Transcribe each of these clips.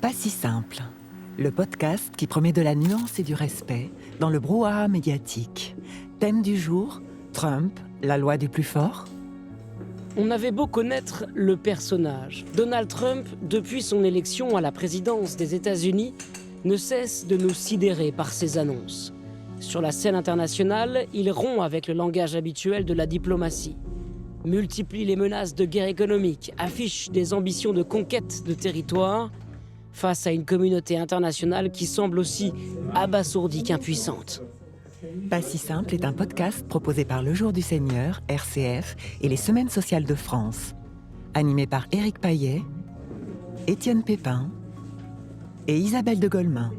Pas si simple, le podcast qui promet de la nuance et du respect dans le brouhaha médiatique. Thème du jour, Trump, la loi du plus fort. On avait beau connaître le personnage, Donald Trump, depuis son élection à la présidence des États-Unis, ne cesse de nous sidérer par ses annonces. Sur la scène internationale, il rompt avec le langage habituel de la diplomatie, multiplie les menaces de guerre économique, affiche des ambitions de conquête de territoire, face à une communauté internationale qui semble aussi abasourdie qu'impuissante. Pas si simple est un podcast proposé par Le Jour du Seigneur, RCF et les Semaines sociales de France. Animé par Éric Payet, Étienne Pépin et Isabelle de Golemin.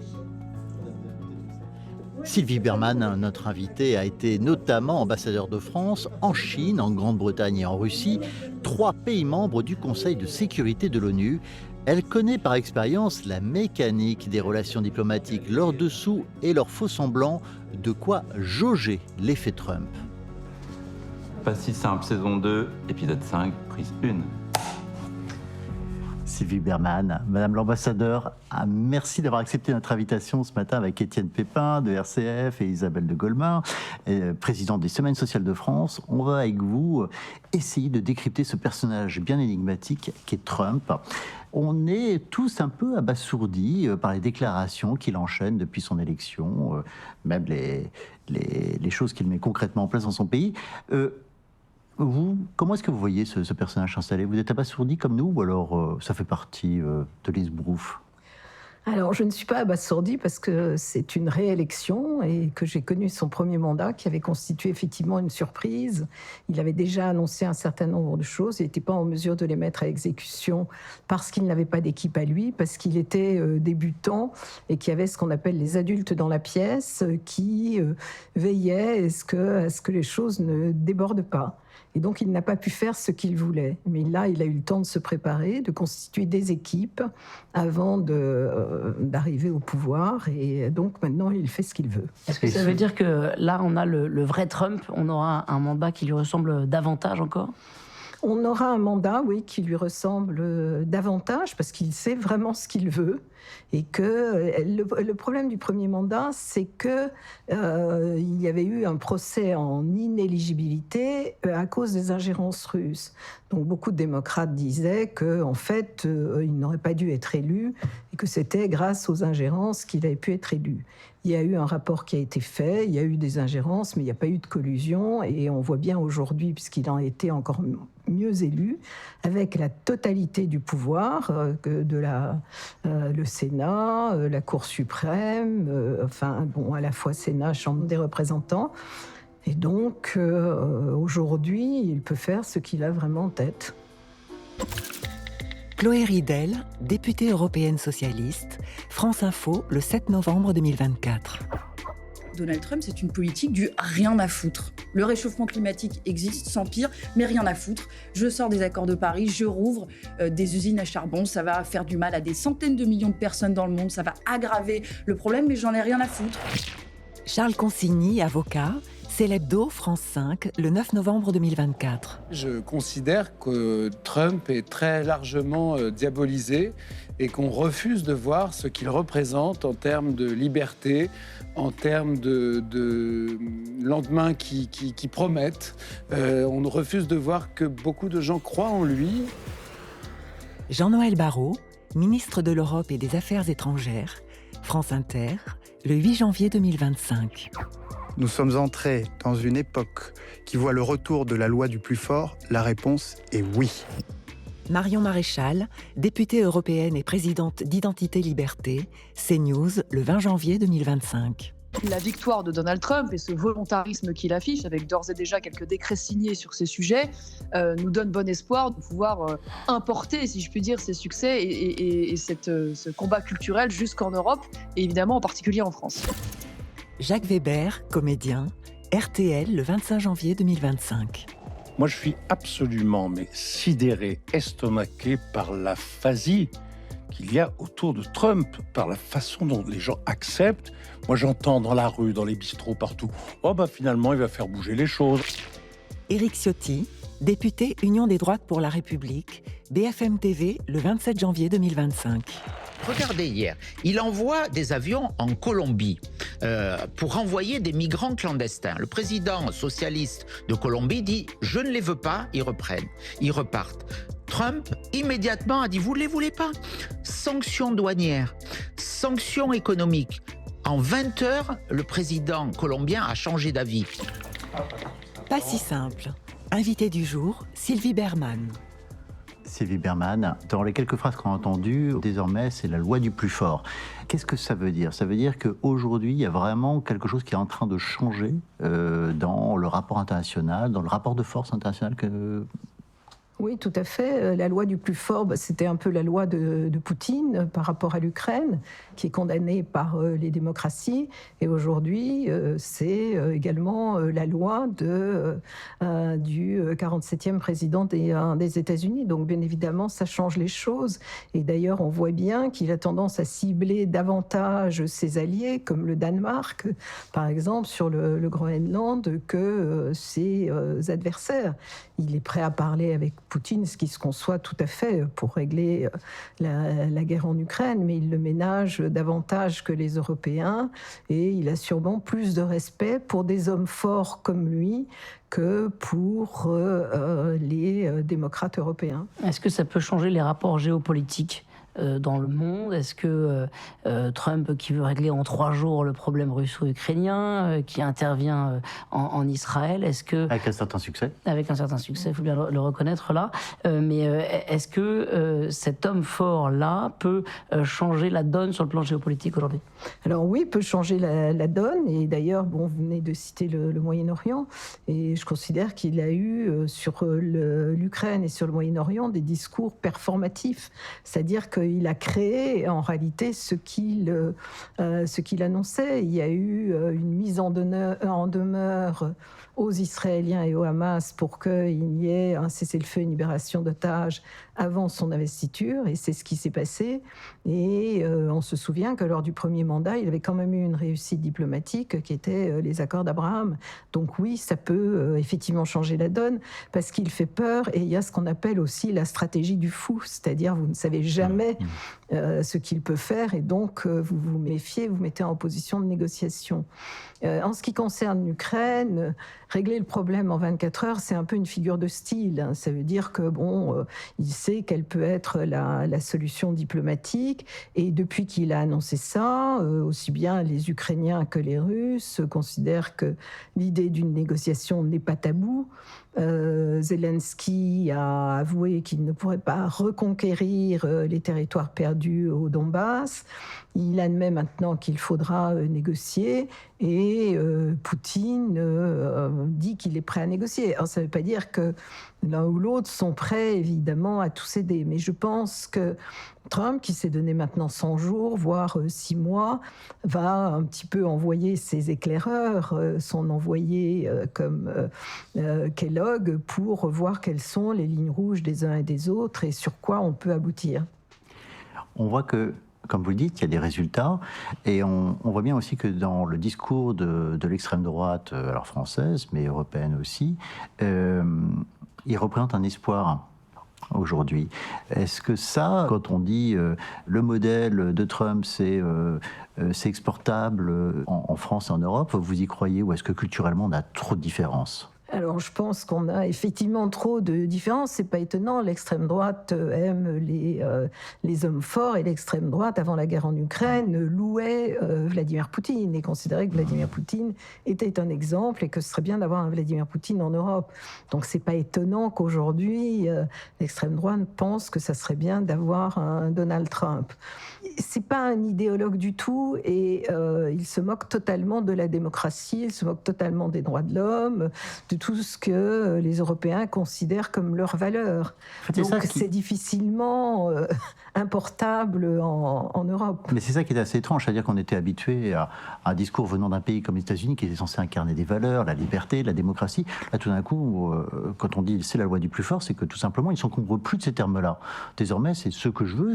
Sylvie Bermann, notre invitée, a été notamment ambassadeur de France en Chine, en Grande-Bretagne et en Russie, 3 pays membres du Conseil de sécurité de l'ONU. Elle connaît par expérience la mécanique des relations diplomatiques, leurs dessous et leurs faux-semblants, de quoi jauger l'effet Trump. Pas si simple, saison 2, épisode 5, prise 1. Sylvie Bermann, Madame l'ambassadeur, merci d'avoir accepté notre invitation ce matin avec Étienne Pépin de RCF et Isabelle de Golemin, présidente des Semaines sociales de France. On va avec vous essayer de décrypter ce personnage bien énigmatique qu'est Trump. On est tous un peu abasourdis par les déclarations qu'il enchaîne depuis son élection, même les choses qu'il met concrètement en place dans son pays. Vous, comment est-ce que vous voyez ce personnage s'installer ? Vous êtes abasourdi comme nous ou alors ça fait partie de l'esbrouf ? Alors, je ne suis pas abasourdie parce que c'est une réélection et que j'ai connu son premier mandat qui avait constitué effectivement une surprise. Il avait déjà annoncé un certain nombre de choses. Il n'était pas en mesure de les mettre à exécution parce qu'il n'avait pas d'équipe à lui, parce qu'il était débutant et qu'il y avait ce qu'on appelle les adultes dans la pièce qui veillaient à ce que les choses ne débordent pas. Et donc, il n'a pas pu faire ce qu'il voulait. Mais là, il a eu le temps de se préparer, de constituer des équipes avant d'arriver au pouvoir. Et donc, maintenant, il fait ce qu'il veut. Est-ce que ça veut dire que là, on a le vrai Trump, on aura un mandat qui lui ressemble davantage encore ? On aura un mandat, oui, qui lui ressemble davantage parce qu'il sait vraiment ce qu'il veut. Et que le problème du premier mandat, c'est que il y avait eu un procès en inéligibilité à cause des ingérences russes. Donc beaucoup de démocrates disaient que en fait, il n'aurait pas dû être élu et que c'était grâce aux ingérences qu'il avait pu être élu. Il y a eu un rapport qui a été fait, il y a eu des ingérences, mais il n'y a pas eu de collusion. Et on voit bien aujourd'hui, puisqu'il en a été encore mieux élu, avec la totalité du pouvoir, le Sénat, la Cour suprême, à la fois Sénat, Chambre des représentants. Et donc, aujourd'hui, il peut faire ce qu'il a vraiment en tête. Chloé Ridel, députée européenne socialiste, France Info, le 7 novembre 2024. Donald Trump, c'est une politique du rien à foutre. Le réchauffement climatique existe, s'empire, mais rien à foutre. Je sors des accords de Paris, je rouvre des usines à charbon, ça va faire du mal à des centaines de millions de personnes dans le monde, ça va aggraver le problème, mais j'en ai rien à foutre. Charles Consigny, avocat, c'est l'hebdo France 5, le 9 novembre 2024. Je considère que Trump est très largement diabolisé et qu'on refuse de voir ce qu'il représente en termes de liberté, en termes de lendemain qui promettent. On refuse de voir que beaucoup de gens croient en lui. Jean-Noël Barrot, ministre de l'Europe et des Affaires étrangères, France Inter, le 8 janvier 2025. Nous sommes entrés dans une époque qui voit le retour de la loi du plus fort. La réponse est oui. Marion Maréchal, députée européenne et présidente d'Identité Liberté, CNews, le 20 janvier 2025. La victoire de Donald Trump et ce volontarisme qu'il affiche, avec d'ores et déjà quelques décrets signés sur ces sujets, nous donne bon espoir de pouvoir importer, si je puis dire, ces succès et ce combat culturel jusqu'en Europe, et évidemment en particulier en France. Jacques Weber, comédien, RTL, le 25 janvier 2025. Moi, je suis absolument sidéré, estomaqué par la phasie qu'il y a autour de Trump, par la façon dont les gens acceptent. Moi, j'entends dans la rue, dans les bistrots, partout. Finalement, il va faire bouger les choses. Éric Ciotti, député Union des droites pour la République, BFM TV, le 27 janvier 2025. Regardez hier, il envoie des avions en Colombie pour renvoyer des migrants clandestins. Le président socialiste de Colombie dit « je ne les veux pas », ils reprennent, ils repartent. Trump, immédiatement, a dit « vous ne les voulez pas ». Sanctions douanières, sanctions économiques. En 20 heures, le président colombien a changé d'avis. Pas si simple. Invité du jour, Sylvie Bermann. Sylvie Bermann, dans les quelques phrases qu'on a entendues, désormais, c'est la loi du plus fort. Qu'est-ce que ça veut dire ? Ça veut dire qu'aujourd'hui, il y a vraiment quelque chose qui est en train de changer dans le rapport international, dans le rapport de force international que... Oui, tout à fait. La loi du plus fort, c'était un peu la loi de Poutine par rapport à l'Ukraine, qui est condamnée par les démocraties. Et aujourd'hui, c'est également la loi du 47e président des États-Unis. Donc, bien évidemment, ça change les choses. Et d'ailleurs, on voit bien qu'il a tendance à cibler davantage ses alliés, comme le Danemark, par exemple, sur le Groenland, que ses adversaires. Il est prêt à parler avec Poutine, ce qui se conçoit tout à fait pour régler la guerre en Ukraine, mais il le ménage davantage que les Européens et il a sûrement plus de respect pour des hommes forts comme lui que pour les démocrates européens. Est-ce que ça peut changer les rapports géopolitiques dans le monde? Est-ce que Trump, qui veut régler en 3 jours le problème russo-ukrainien, qui intervient en Israël, est-ce que... Avec un certain succès. Avec un certain succès, il faut bien le reconnaître là. Mais est-ce que cet homme fort-là peut changer la donne sur le plan géopolitique aujourd'hui? Alors oui, il peut changer la donne. Et d'ailleurs, vous venez de citer le Moyen-Orient. Et je considère qu'il a eu sur l'Ukraine et sur le Moyen-Orient des discours performatifs. C'est-à-dire qu'il a créé en réalité ce qu'il annonçait. Il y a eu une mise en demeure aux Israéliens et au Hamas pour qu'il y ait un cessez-le-feu, une libération d'otages avant son investiture, et c'est ce qui s'est passé. Et on se souvient que lors du premier mandat, il avait quand même eu une réussite diplomatique qui était les accords d'Abraham. Donc oui, ça peut effectivement changer la donne, parce qu'il fait peur, et il y a ce qu'on appelle aussi la stratégie du fou, c'est-à-dire vous ne savez jamais ce qu'il peut faire, et donc vous vous méfiez, vous mettez en position de négociation. En ce qui concerne l'Ukraine, régler le problème en 24 heures, c'est un peu une figure de style. Ça veut dire que il sait quelle peut être la solution diplomatique. Et depuis qu'il a annoncé ça, aussi bien les Ukrainiens que les Russes considèrent que l'idée d'une négociation n'est pas taboue. Zelensky a avoué qu'il ne pourrait pas reconquérir les territoires perdus au Donbass. Il admet maintenant qu'il faudra négocier, et Poutine dit qu'il est prêt à négocier. Alors ça ne veut pas dire que l'un ou l'autre sont prêts évidemment à tout céder, mais je pense que Trump, qui s'est donné maintenant 100 jours, voire 6 mois, va un petit peu envoyer ses éclaireurs, son envoyé comme Kellogg, pour voir quelles sont les lignes rouges des uns et des autres et sur quoi on peut aboutir. On voit que, comme vous le dites, il y a des résultats, et on voit bien aussi que dans le discours de l'extrême droite, alors française, mais européenne aussi, il représente un espoir aujourd'hui. Est-ce que ça, quand on dit le modèle de Trump, c'est exportable en France et en Europe, vous y croyez, ou est-ce que culturellement on a trop de différences ? Alors, je pense qu'on a effectivement trop de différences. C'est pas étonnant. L'extrême droite aime les hommes forts, et l'extrême droite, avant la guerre en Ukraine, louait Vladimir Poutine et considérait que Vladimir Poutine était un exemple et que ce serait bien d'avoir un Vladimir Poutine en Europe. Donc, c'est pas étonnant qu'aujourd'hui, l'extrême droite pense que ça serait bien d'avoir un Donald Trump. C'est pas un idéologue du tout, et il se moque totalement de la démocratie, il se moque totalement des droits de l'homme, de tout ce que les Européens considèrent comme leur valeur. Donc c'est difficilement importable en Europe. Mais c'est ça qui est assez étrange, c'est-à-dire qu'on était habitué à un discours venant d'un pays comme les États-Unis qui était censé incarner des valeurs, la liberté, la démocratie. Là, tout d'un coup, quand on dit c'est la loi du plus fort, c'est que tout simplement, ils ne s'encombrent plus de ces termes-là. Désormais, c'est ce que je veux,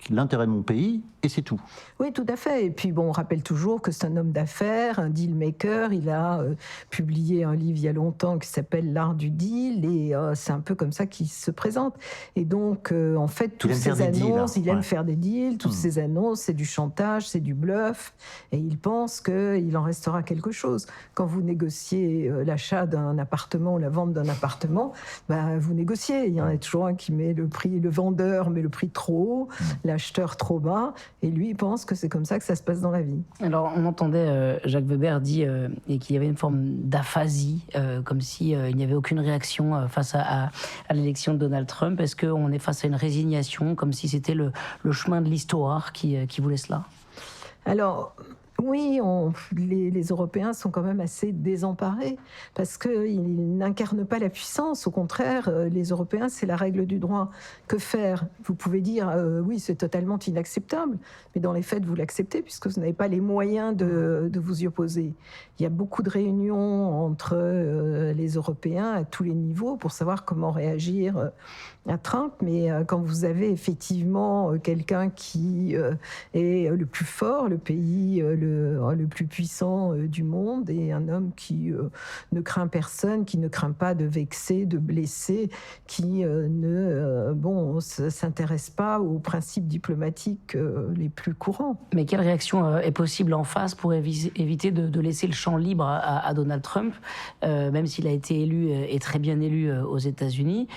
l'intérêt de mon pays, et c'est tout. Oui, tout à fait. Et puis, bon, on rappelle toujours que c'est un homme d'affaires, un deal maker. Il a publié un livre il y a longtemps qui s'appelle L'art du deal, et c'est un peu comme ça qu'il se présente. Et donc, en fait, toutes ces annonces, il aime faire des deals, toutes ces annonces, c'est du chantage, c'est du bluff, et il pense qu'il en restera quelque chose. Quand vous négociez l'achat d'un appartement ou la vente d'un appartement, vous négociez. Il y en a toujours un qui met le prix, le vendeur met le prix trop haut, l'acheteur trop bas, et lui, il pense que c'est comme ça que ça se passe dans la vie. Alors, on entendait Jacques Weber dire qu'il y avait une forme d'aphasie, comme s'il n'y avait aucune réaction face à l'élection de Donald Trump. Est-ce qu'on est face à une résignation, comme si c'était le chemin de l'histoire qui vous laisse là? Alors, oui, les Européens sont quand même assez désemparés parce qu'ils n'incarnent pas la puissance. Au contraire, les Européens, c'est la règle du droit. Que faire? Vous pouvez dire, oui, c'est totalement inacceptable, mais dans les faits, vous l'acceptez puisque vous n'avez pas les moyens de vous y opposer. Il y a beaucoup de réunions entre les Européens à tous les niveaux pour savoir comment réagir à Trump, mais quand vous avez effectivement quelqu'un qui est le plus fort, le pays le plus puissant du monde, et un homme qui ne craint personne, qui ne craint pas de vexer, de blesser, qui ne s'intéresse pas aux principes diplomatiques les plus courants. Mais quelle réaction est possible en face pour éviter de laisser le champ libre à Donald Trump, même s'il a été élu et très bien élu aux États-Unis?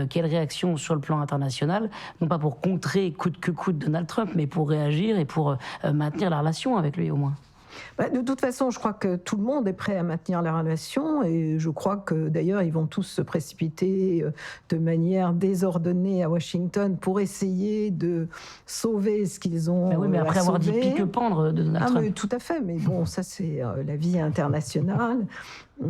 Quelle réaction sur le plan international, non pas pour contrer coûte que coûte Donald Trump, mais pour réagir et pour maintenir la relation avec lui au moins? De toute façon, je crois que tout le monde est prêt à maintenir la relation, et je crois que d'ailleurs ils vont tous se précipiter de manière désordonnée à Washington pour essayer de sauver ce qu'ils ont. Oui, mais après avoir dit pique-pendre de Donald Trump. Mais tout à fait, mais bon, ça c'est la vie internationale.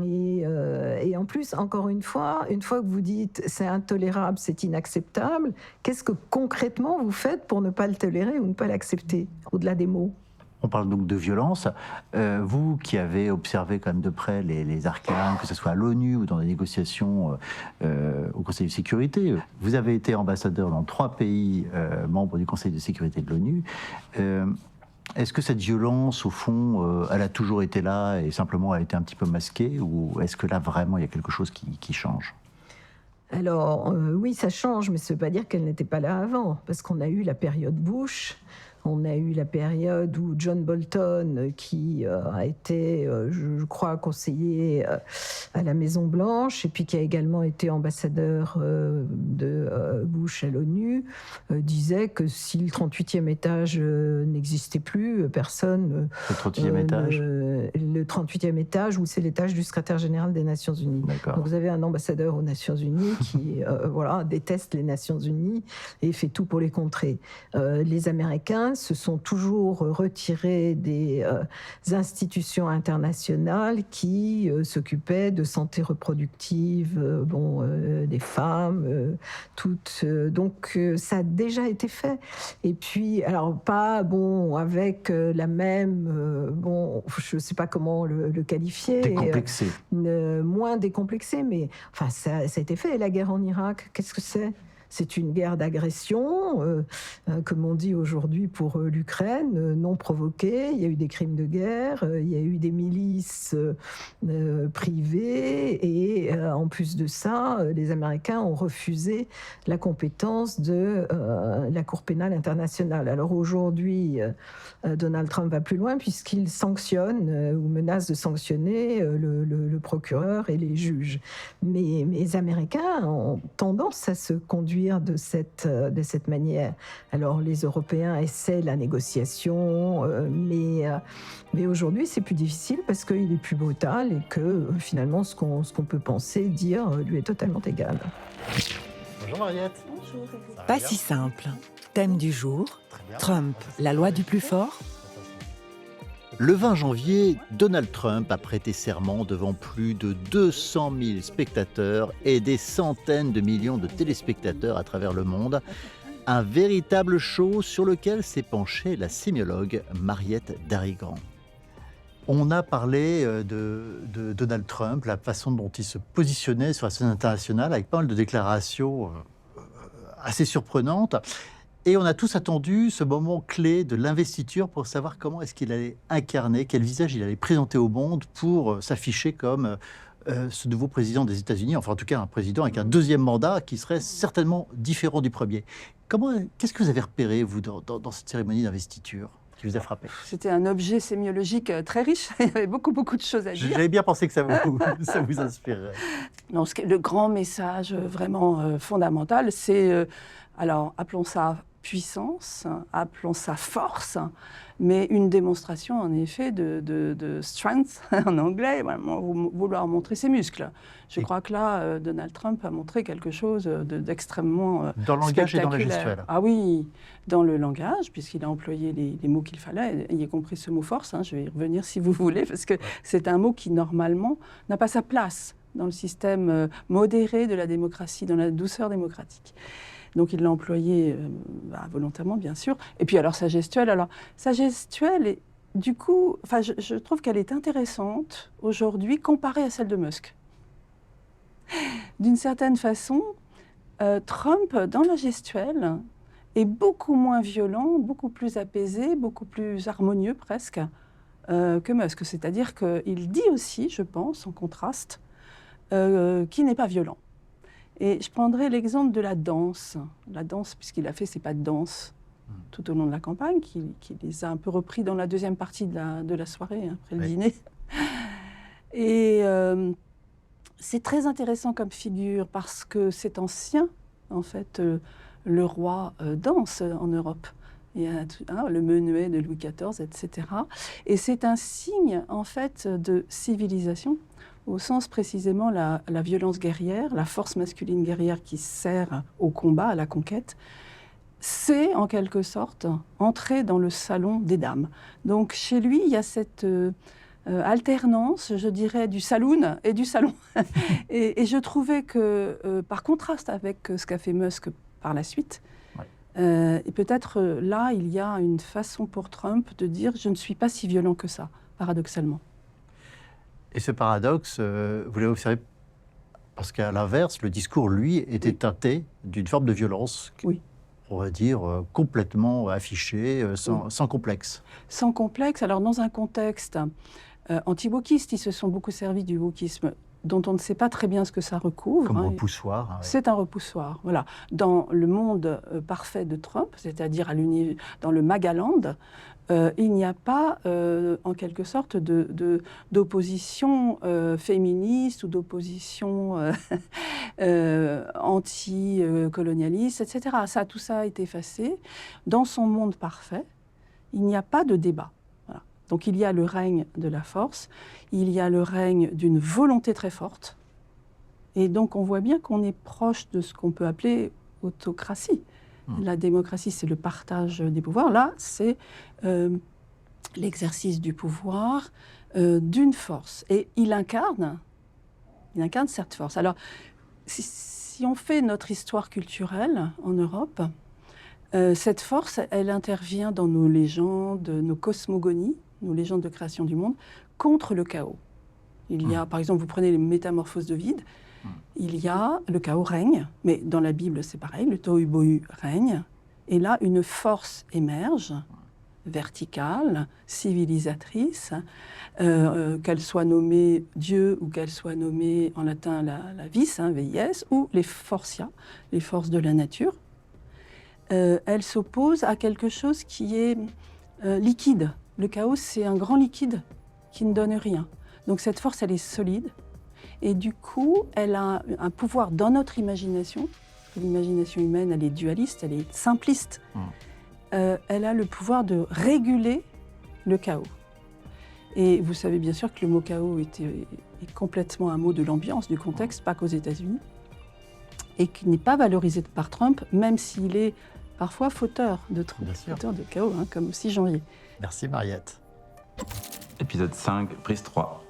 Et en plus, encore une fois que vous dites c'est intolérable, c'est inacceptable, qu'est-ce que concrètement vous faites pour ne pas le tolérer ou ne pas l'accepter, au-delà des mots? On parle donc de violence. Vous qui avez observé quand même de près les arcanes, que ce soit à l'ONU ou dans les négociations au Conseil de sécurité, vous avez été ambassadeur dans 3 pays membres du Conseil de sécurité de l'ONU. Est-ce que cette violence, au fond, elle a toujours été là et simplement a été un petit peu masquée, ou est-ce que là, vraiment, il y a quelque chose qui change? Alors, oui, ça change, mais ça ne veut pas dire qu'elle n'était pas là avant, parce qu'on a eu la période Bush. On a eu la période où John Bolton, qui a été, je crois, conseiller à la Maison-Blanche, et puis qui a également été ambassadeur de Bush à l'ONU, disait que si le 38e étage n'existait plus, personne... Le 38e étage Le 38e étage, où c'est l'étage du secrétaire général des Nations Unies. Donc vous avez un ambassadeur aux Nations Unies qui déteste les Nations Unies et fait tout pour les contrer. Les Américains se sont toujours retirés des institutions internationales qui s'occupaient de santé reproductive, des femmes, toutes. Donc ça a déjà été fait. Et puis, alors pas avec la même, je ne sais pas comment le qualifier. Décomplexé. Moins décomplexé, mais enfin ça a été fait. Et la guerre en Irak, qu'est-ce que c'est ? C'est une guerre d'agression, comme on dit aujourd'hui pour l'Ukraine, non provoquée. Il y a eu des crimes de guerre, il y a eu des milices privées, et en plus de ça, les Américains ont refusé la compétence de la Cour pénale internationale. Alors aujourd'hui, Donald Trump va plus loin puisqu'il sanctionne ou menace de sanctionner le procureur et les juges. Mais les Américains ont tendance à se conduire de cette manière. Alors les Européens essaient la négociation, mais aujourd'hui c'est plus difficile parce qu'il est plus brutal et que finalement ce qu'on peut penser, dire, lui est totalement égal. Bonjour Mariette. Bonjour. Pas si simple. Thème du jour, Trump, la loi du plus fort. Le 20 janvier, Donald Trump a prêté serment devant plus de 200 000 spectateurs et des centaines de millions de téléspectateurs à travers le monde. Un véritable show sur lequel s'est penchée la sémiologue Mariette Darigrand. On a parlé de Donald Trump, la façon dont il se positionnait sur la scène internationale avec pas mal de déclarations assez surprenantes. Et on a tous attendu ce moment clé de l'investiture pour savoir comment est-ce qu'il allait incarner, quel visage il allait présenter au monde pour s'afficher comme ce nouveau président des États-Unis, enfin en tout cas un président avec un deuxième mandat qui serait certainement différent du premier. Qu'est-ce que vous avez repéré, vous, dans cette cérémonie d'investiture qui vous a frappé? C'était un objet sémiologique très riche. Il y avait beaucoup de choses à dire. J'avais bien pensé que ça vous inspirerait. Non, le grand message vraiment fondamental, c'est, alors appelons ça puissance, appelons ça force, mais une démonstration en effet de strength en anglais, vouloir montrer ses muscles. Je crois que là, Donald Trump a montré quelque chose d'extrêmement dans le langage et dans la gestuelle. Ah oui, dans le langage, puisqu'il a employé les mots qu'il fallait, y compris ce mot force, je vais y revenir si vous voulez, parce que c'est un mot qui normalement n'a pas sa place dans le système modéré de la démocratie, dans la douceur démocratique. Donc il l'a employé volontairement, bien sûr. Et puis alors sa gestuelle, est, du coup, je trouve qu'elle est intéressante aujourd'hui comparée à celle de Musk. D'une certaine façon, Trump, dans la gestuelle, est beaucoup moins violent, beaucoup plus apaisé, beaucoup plus harmonieux presque que Musk. C'est-à-dire qu'il dit aussi, je pense, en contraste, qu'il n'est pas violent. Et je prendrai l'exemple de la danse. La danse, puisqu'il a fait ses pas de danse tout au long de la campagne, qui les a un peu repris dans la deuxième partie de la soirée, après le dîner. Et c'est très intéressant comme figure, parce que c'est ancien, en fait, le roi danse en Europe. Il y a le menuet de Louis XIV, etc. Et c'est un signe, en fait, de civilisation, au sens précisément la violence guerrière, la force masculine guerrière qui sert au combat, à la conquête, c'est en quelque sorte entrer dans le salon des dames. Donc chez lui, il y a cette alternance, je dirais, du saloon et du salon. et je trouvais que, par contraste avec ce qu'a fait Musk par la suite, et peut-être là, il y a une façon pour Trump de dire « je ne suis pas si violent que ça », paradoxalement. Et ce paradoxe, vous l'avez observé parce qu'à l'inverse, le discours, lui, était teinté d'une forme de violence, on va dire, complètement affichée, sans complexe. Sans complexe. Alors, dans un contexte anti-wokiste, ils se sont beaucoup servis du wokisme, dont on ne sait pas très bien ce que ça recouvre. Comme repoussoir. C'est un repoussoir, voilà. Dans le monde parfait de Trump, c'est-à-dire dans le Magaland, il n'y a pas, en quelque sorte, d'opposition féministe ou d'opposition anti-colonialiste, etc. Tout ça a été effacé. Dans son monde parfait, il n'y a pas de débat. Voilà. Donc il y a le règne de la force, il y a le règne d'une volonté très forte. Et donc on voit bien qu'on est proche de ce qu'on peut appeler autocratie. La démocratie, c'est le partage des pouvoirs. Là, c'est l'exercice du pouvoir d'une force. Et il incarne cette force. Alors, si on fait notre histoire culturelle en Europe, cette force, elle intervient dans nos légendes, nos cosmogonies, nos légendes de création du monde, contre le chaos. Il y a, par exemple, vous prenez les métamorphoses d'Ovide, il y a le chaos règne, mais dans la Bible c'est pareil, le tohu-bohu règne, et là une force émerge, verticale, civilisatrice, qu'elle soit nommée Dieu ou qu'elle soit nommée en latin la vis, VIS, ou les forcia, les forces de la nature. Elle s'oppose à quelque chose qui est liquide. Le chaos, c'est un grand liquide qui ne donne rien. Donc cette force, elle est solide. Et du coup, elle a un pouvoir dans notre imagination. L'imagination humaine, elle est dualiste, elle est simpliste. Elle a le pouvoir de réguler le chaos. Et vous savez bien sûr que le mot chaos est complètement un mot de l'ambiance, du contexte, pas qu'aux États-Unis. Et qui n'est pas valorisé par Trump, même s'il est parfois fauteur de chaos, comme 6 janvier. Merci Mariette. Épisode 5, prise 3.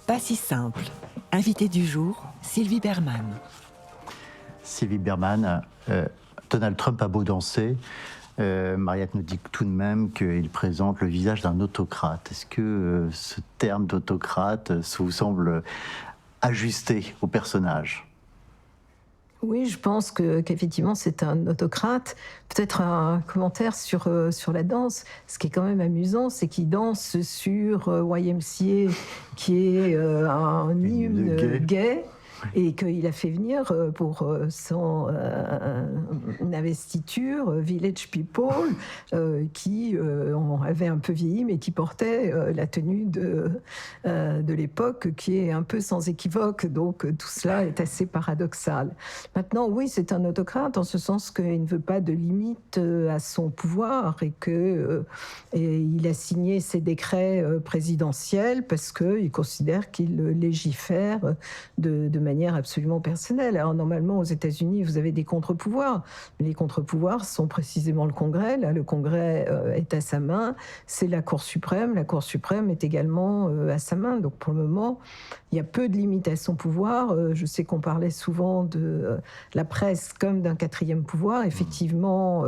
Pas si simple. Invité du jour, Sylvie Berman. Sylvie Berman, Donald Trump a beau danser, Mariette nous dit tout de même qu'il présente le visage d'un autocrate. Est-ce que ce terme d'autocrate vous semble ajusté au personnage ? Oui, je pense qu'effectivement, c'est un autocrate. Peut-être un commentaire sur la danse. Ce qui est quand même amusant, c'est qu'il danse sur YMCA, qui est un hymne gay. Et qu'il a fait venir pour son investiture Village People qui avaient un peu vieilli mais qui portaient la tenue de l'époque qui est un peu sans équivoque. Donc tout cela est assez paradoxal. Maintenant, oui, c'est un autocrate en ce sens qu'il ne veut pas de limite à son pouvoir et qu'il a signé ses décrets présidentiels parce qu'il considère qu'il légifère de manière absolument personnelle. Alors normalement aux États-Unis vous avez des contre-pouvoirs, mais les contre-pouvoirs sont précisément le Congrès. Là le Congrès est à sa main, c'est la Cour suprême est également à sa main. Donc pour le moment il y a peu de limites à son pouvoir. Je sais qu'on parlait souvent de la presse comme d'un quatrième pouvoir. Effectivement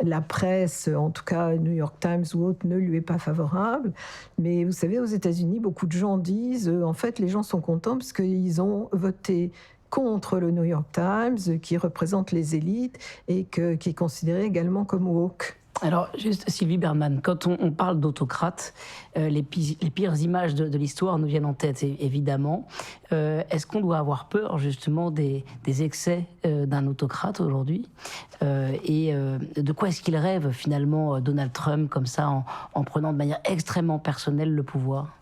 la presse, en tout cas New York Times ou autre, ne lui est pas favorable, mais vous savez aux États-Unis beaucoup de gens disent en fait les gens sont contents parce qu'ils ont voté contre le New York Times, qui représente les élites et qui est considéré également comme woke. Alors, juste Sylvie Berman, quand on parle d'autocrate, les pires images de l'histoire nous viennent en tête, évidemment. Est-ce qu'on doit avoir peur, justement, des excès d'un autocrate aujourd'hui et de quoi est-ce qu'il rêve, finalement, Donald Trump, comme ça, en prenant de manière extrêmement personnelle le pouvoir ?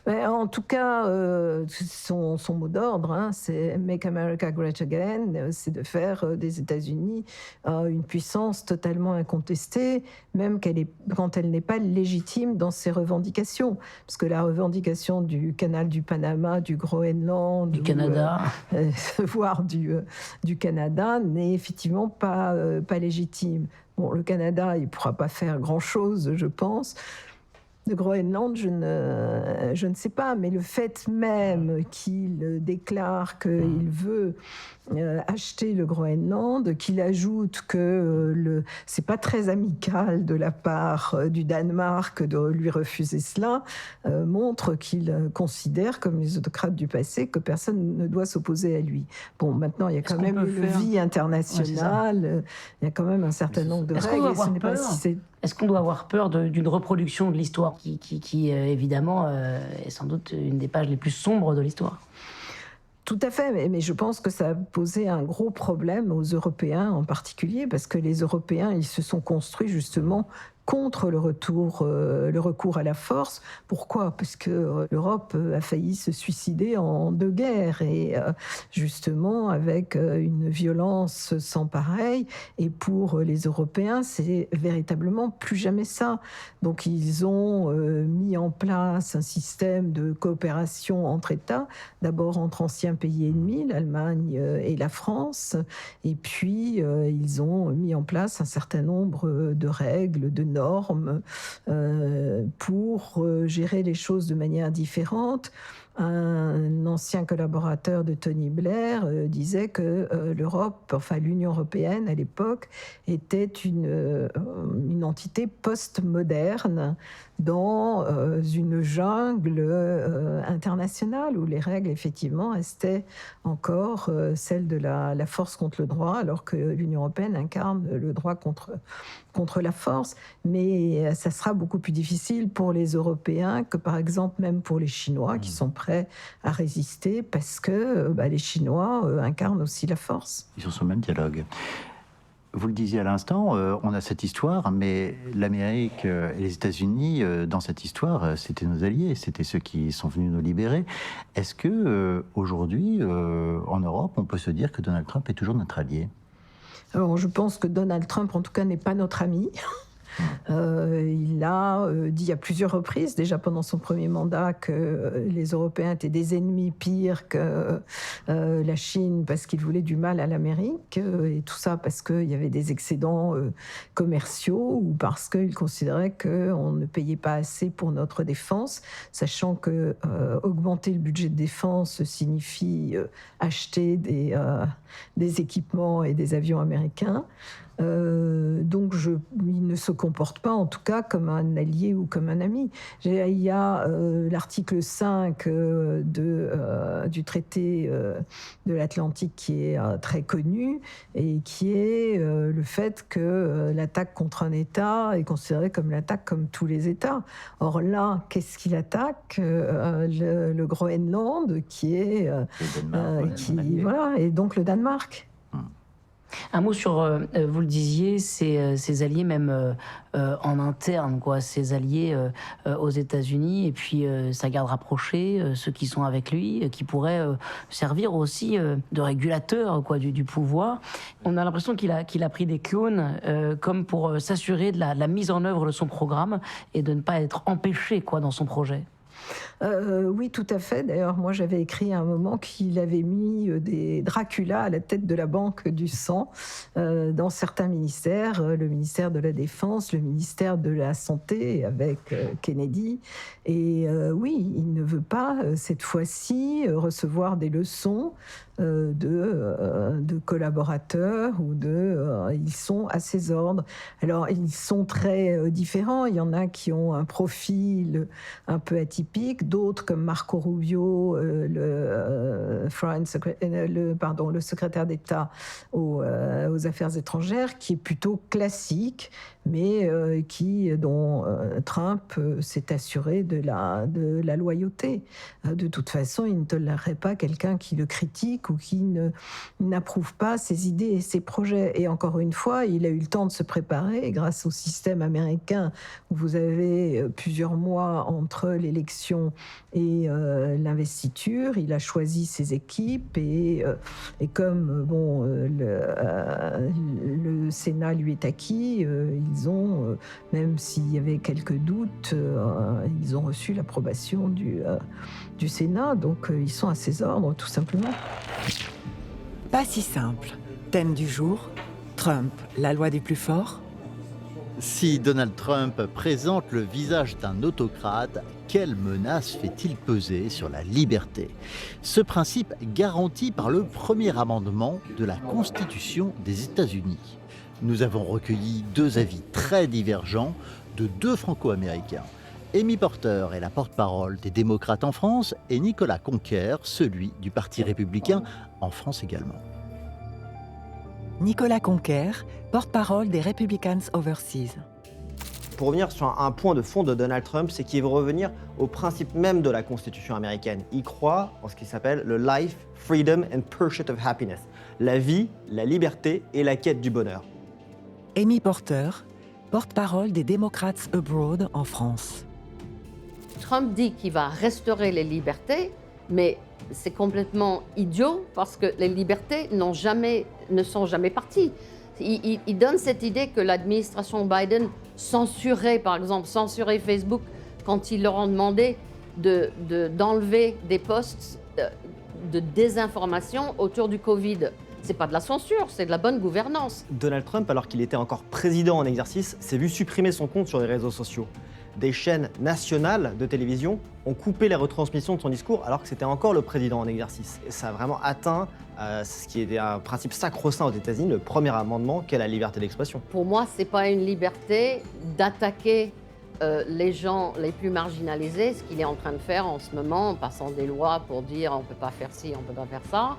En tout cas, son mot d'ordre, c'est « Make America Great Again », c'est de faire des États-Unis une puissance totalement incontestée, même quand elle n'est pas légitime dans ses revendications. Parce que la revendication du canal du Panama, du Groenland, du Canada, voire du Canada, n'est effectivement pas légitime. Bon, le Canada, il ne pourra pas faire grand-chose, je pense. Le Groenland, je ne sais pas, mais le fait même qu'il déclare qu'il veut acheter le Groenland, qu'il ajoute que c'est pas très amical de la part du Danemark de lui refuser cela, montre qu'il considère, comme les autocrates du passé, que personne ne doit s'opposer à lui. Bon, maintenant, il y a quand même une vie internationale, il y a quand même un certain nombre de règles. Est-ce qu'on doit avoir peur d'une reproduction de l'histoire qui évidemment, est sans doute une des pages les plus sombres de l'histoire ? Tout à fait, mais je pense que ça a posé un gros problème aux Européens en particulier, parce que les Européens, ils se sont construits justement contre le recours à la force. Pourquoi ? Parce que l'Europe a failli se suicider en 2 guerres, et justement avec une violence sans pareil. Et pour les Européens, c'est véritablement plus jamais ça. Donc ils ont mis en place un système de coopération entre États, d'abord entre anciens pays ennemis, l'Allemagne et la France, et puis ils ont mis en place un certain nombre de règles, de normes pour gérer les choses de manière différente. Un ancien collaborateur de Tony Blair disait que l'Union européenne à l'époque était une entité post-moderne dans une jungle internationale où les règles effectivement restaient encore celles de la force contre le droit, alors que l'Union européenne incarne le droit contre la force. Mais ça sera beaucoup plus difficile pour les Européens que par exemple même pour les Chinois qui sont prêts à résister parce que les Chinois incarnent aussi la force. Ils sont sur le même dialogue. Vous le disiez à l'instant, on a cette histoire, mais l'Amérique et les États-Unis, dans cette histoire, c'était nos alliés, c'était ceux qui sont venus nous libérer. Est-ce que aujourd'hui, en Europe, on peut se dire que Donald Trump est toujours notre allié ? Alors, je pense que Donald Trump, en tout cas, n'est pas notre ami. Il a dit à plusieurs reprises, déjà pendant son premier mandat, que les Européens étaient des ennemis pires que la Chine parce qu'ils voulaient du mal à l'Amérique, et tout ça parce qu'il y avait des excédents commerciaux ou parce qu'il considérait qu'on ne payait pas assez pour notre défense, sachant que augmenter le budget de défense signifie acheter des équipements et des avions américains. Donc il ne se comporte pas en tout cas comme un allié ou comme un ami. Il y a l'article 5 du traité de l'Atlantique qui est très connu et qui est le fait que l'attaque contre un État est considérée comme l'attaque comme tous les États. Or là, qu'est-ce qu'il attaque le Groenland qui est... voilà, et donc le Danemark. Un mot sur, vous le disiez, ces alliés même en interne, quoi, ces alliés aux États-Unis et puis sa garde rapprochée, ceux qui sont avec lui, qui pourraient servir aussi de régulateurs, quoi, du pouvoir. On a l'impression qu'il a pris des clones comme pour s'assurer de la mise en œuvre de son programme et de ne pas être empêché, quoi, dans son projet. Oui, tout à fait. D'ailleurs, moi, j'avais écrit à un moment qu'il avait mis des Dracula à la tête de la Banque du sang dans certains ministères, le ministère de la Défense, le ministère de la Santé avec Kennedy. Et oui, il ne veut pas, cette fois-ci, recevoir des leçons de collaborateurs ou ils sont à ses ordres. Alors, ils sont très différents. Il y en a qui ont un profil un peu atypique, d'autres comme Marco Rubio, le secrétaire d'État aux Affaires étrangères, qui est plutôt classique, mais dont Trump s'est assuré de la loyauté. De toute façon, il ne tolérerait pas quelqu'un qui le critique ou qui n'approuve pas ses idées et ses projets. Et encore une fois, il a eu le temps de se préparer grâce au système américain où vous avez plusieurs mois entre l'élection et l'investiture. Il a choisi ses équipes et comme le Sénat lui est acquis, ils ont, même s'il y avait quelques doutes, ils ont reçu l'approbation du Sénat, donc ils sont à ses ordres, tout simplement. Pas si simple. Thème du jour, Trump, la loi du plus fort. Si Donald Trump présente le visage d'un autocrate, quelle menace fait-il peser sur la liberté? Ce principe garanti par le premier amendement de la Constitution des États-Unis. Nous avons recueilli deux avis très divergents de deux Franco-Américains. Amy Porter est la porte-parole des démocrates en France et Nicolas Conquer, celui du Parti républicain en France également. Nicolas Conquer, porte-parole des Republicans Overseas. Pour revenir sur un point de fond de Donald Trump, c'est qu'il veut revenir au principe même de la Constitution américaine. Il croit en ce qui s'appelle le life, freedom and pursuit of happiness. La vie, la liberté et la quête du bonheur. Amy Porter, porte-parole des Democrats Abroad en France. Trump dit qu'il va restaurer les libertés, mais c'est complètement idiot parce que les libertés ne sont jamais parties. Il donne cette idée que l'administration Biden censurait, par exemple, Facebook quand ils leur ont demandé d'enlever des posts de désinformation autour du Covid. C'est pas de la censure, c'est de la bonne gouvernance. Donald Trump, alors qu'il était encore président en exercice, s'est vu supprimer son compte sur les réseaux sociaux. Des chaînes nationales de télévision ont coupé les retransmissions de son discours alors que c'était encore le président en exercice. Et ça a vraiment atteint ce qui était un principe sacro-saint aux États-Unis, le premier amendement qu'est la liberté d'expression. Pour moi, c'est pas une liberté d'attaquer les gens les plus marginalisés, ce qu'il est en train de faire en ce moment, en passant des lois pour dire on peut pas faire ci, on peut pas faire ça.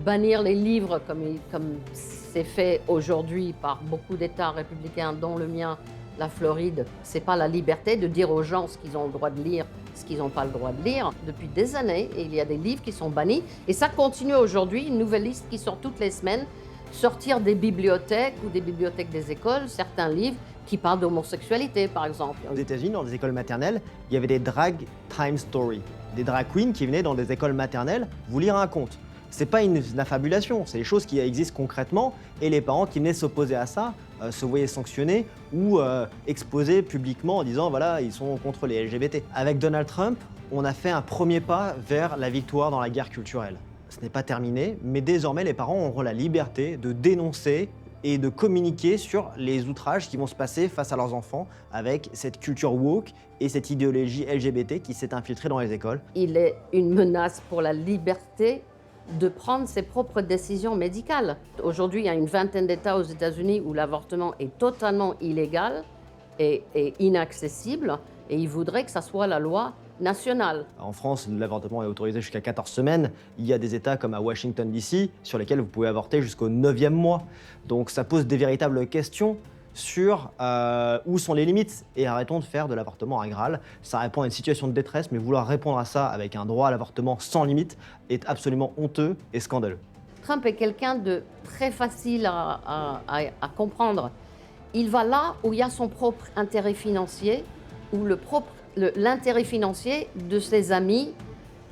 Bannir les livres comme c'est fait aujourd'hui par beaucoup d'États républicains, dont le mien, la Floride, c'est pas la liberté de dire aux gens ce qu'ils ont le droit de lire, ce qu'ils n'ont pas le droit de lire. Depuis des années, il y a des livres qui sont bannis et ça continue aujourd'hui, une nouvelle liste qui sort toutes les semaines, sortir des bibliothèques ou des bibliothèques des écoles, certains livres qui parlent d'homosexualité par exemple. Aux États-Unis, dans les écoles maternelles, il y avait des drag time stories, des drag queens qui venaient dans des écoles maternelles vous lire un conte. C'est pas une affabulation, c'est des choses qui existent concrètement et les parents qui venaient s'opposer à ça se voyaient sanctionnés ou exposés publiquement en disant voilà, ils sont contre les LGBT. Avec Donald Trump, on a fait un premier pas vers la victoire dans la guerre culturelle. Ce n'est pas terminé, mais désormais les parents auront la liberté de dénoncer et de communiquer sur les outrages qui vont se passer face à leurs enfants avec cette culture woke et cette idéologie LGBT qui s'est infiltrée dans les écoles. Il est une menace pour la liberté de prendre ses propres décisions médicales. Aujourd'hui, il y a une vingtaine d'États aux États-Unis où l'avortement est totalement illégal et inaccessible, et ils voudraient que ça soit la loi nationale. En France, l'avortement est autorisé jusqu'à 14 semaines. Il y a des États comme à Washington DC sur lesquels vous pouvez avorter jusqu'au 9e mois. Donc ça pose des véritables questions sur où sont les limites. Et arrêtons de faire de l'avortement un Graal. Ça répond à une situation de détresse, mais vouloir répondre à ça avec un droit à l'avortement sans limite est absolument honteux et scandaleux. Trump est quelqu'un de très facile à comprendre. Il va là où il y a son propre intérêt financier, ou l'intérêt financier de ses amis,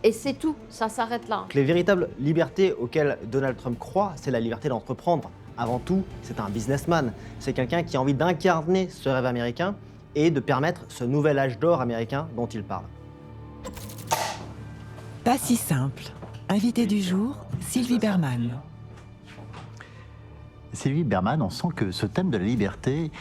et c'est tout, ça s'arrête là. Les véritables libertés auxquelles Donald Trump croit, c'est la liberté d'entreprendre. Avant tout, c'est un businessman. C'est quelqu'un qui a envie d'incarner ce rêve américain et de permettre ce nouvel âge d'or américain dont il parle. Pas si simple. Invité du jour, Sylvie Berman. Sylvie Berman, on sent que ce thème de la liberté,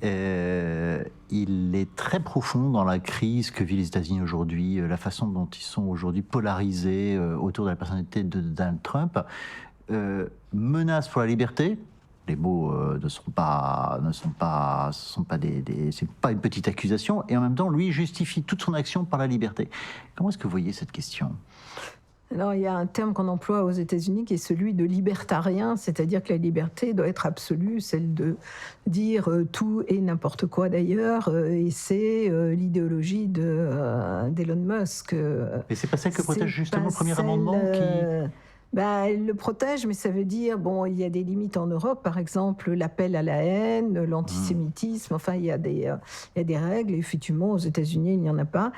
il est très profond dans la crise que vivent les États-Unis aujourd'hui, la façon dont ils sont aujourd'hui polarisés autour de la personnalité de Donald Trump. Menace pour la liberté. Les mots c'est pas une petite accusation, et en même temps, lui justifie toute son action par la liberté. Comment est-ce que vous voyez cette question ? Alors, il y a un terme qu'on emploie aux États-Unis qui est celui de libertarien, c'est-à-dire que la liberté doit être absolue, celle de dire tout et n'importe quoi d'ailleurs, et c'est l'idéologie d'Elon Musk. Mais c'est pas celle que protège justement le premier amendement Elle le protège, mais ça veut dire, il y a des limites en Europe, par exemple, l'appel à la haine, l'antisémitisme, enfin, il y a des règles, et effectivement, aux États-Unis, il n'y en a pas.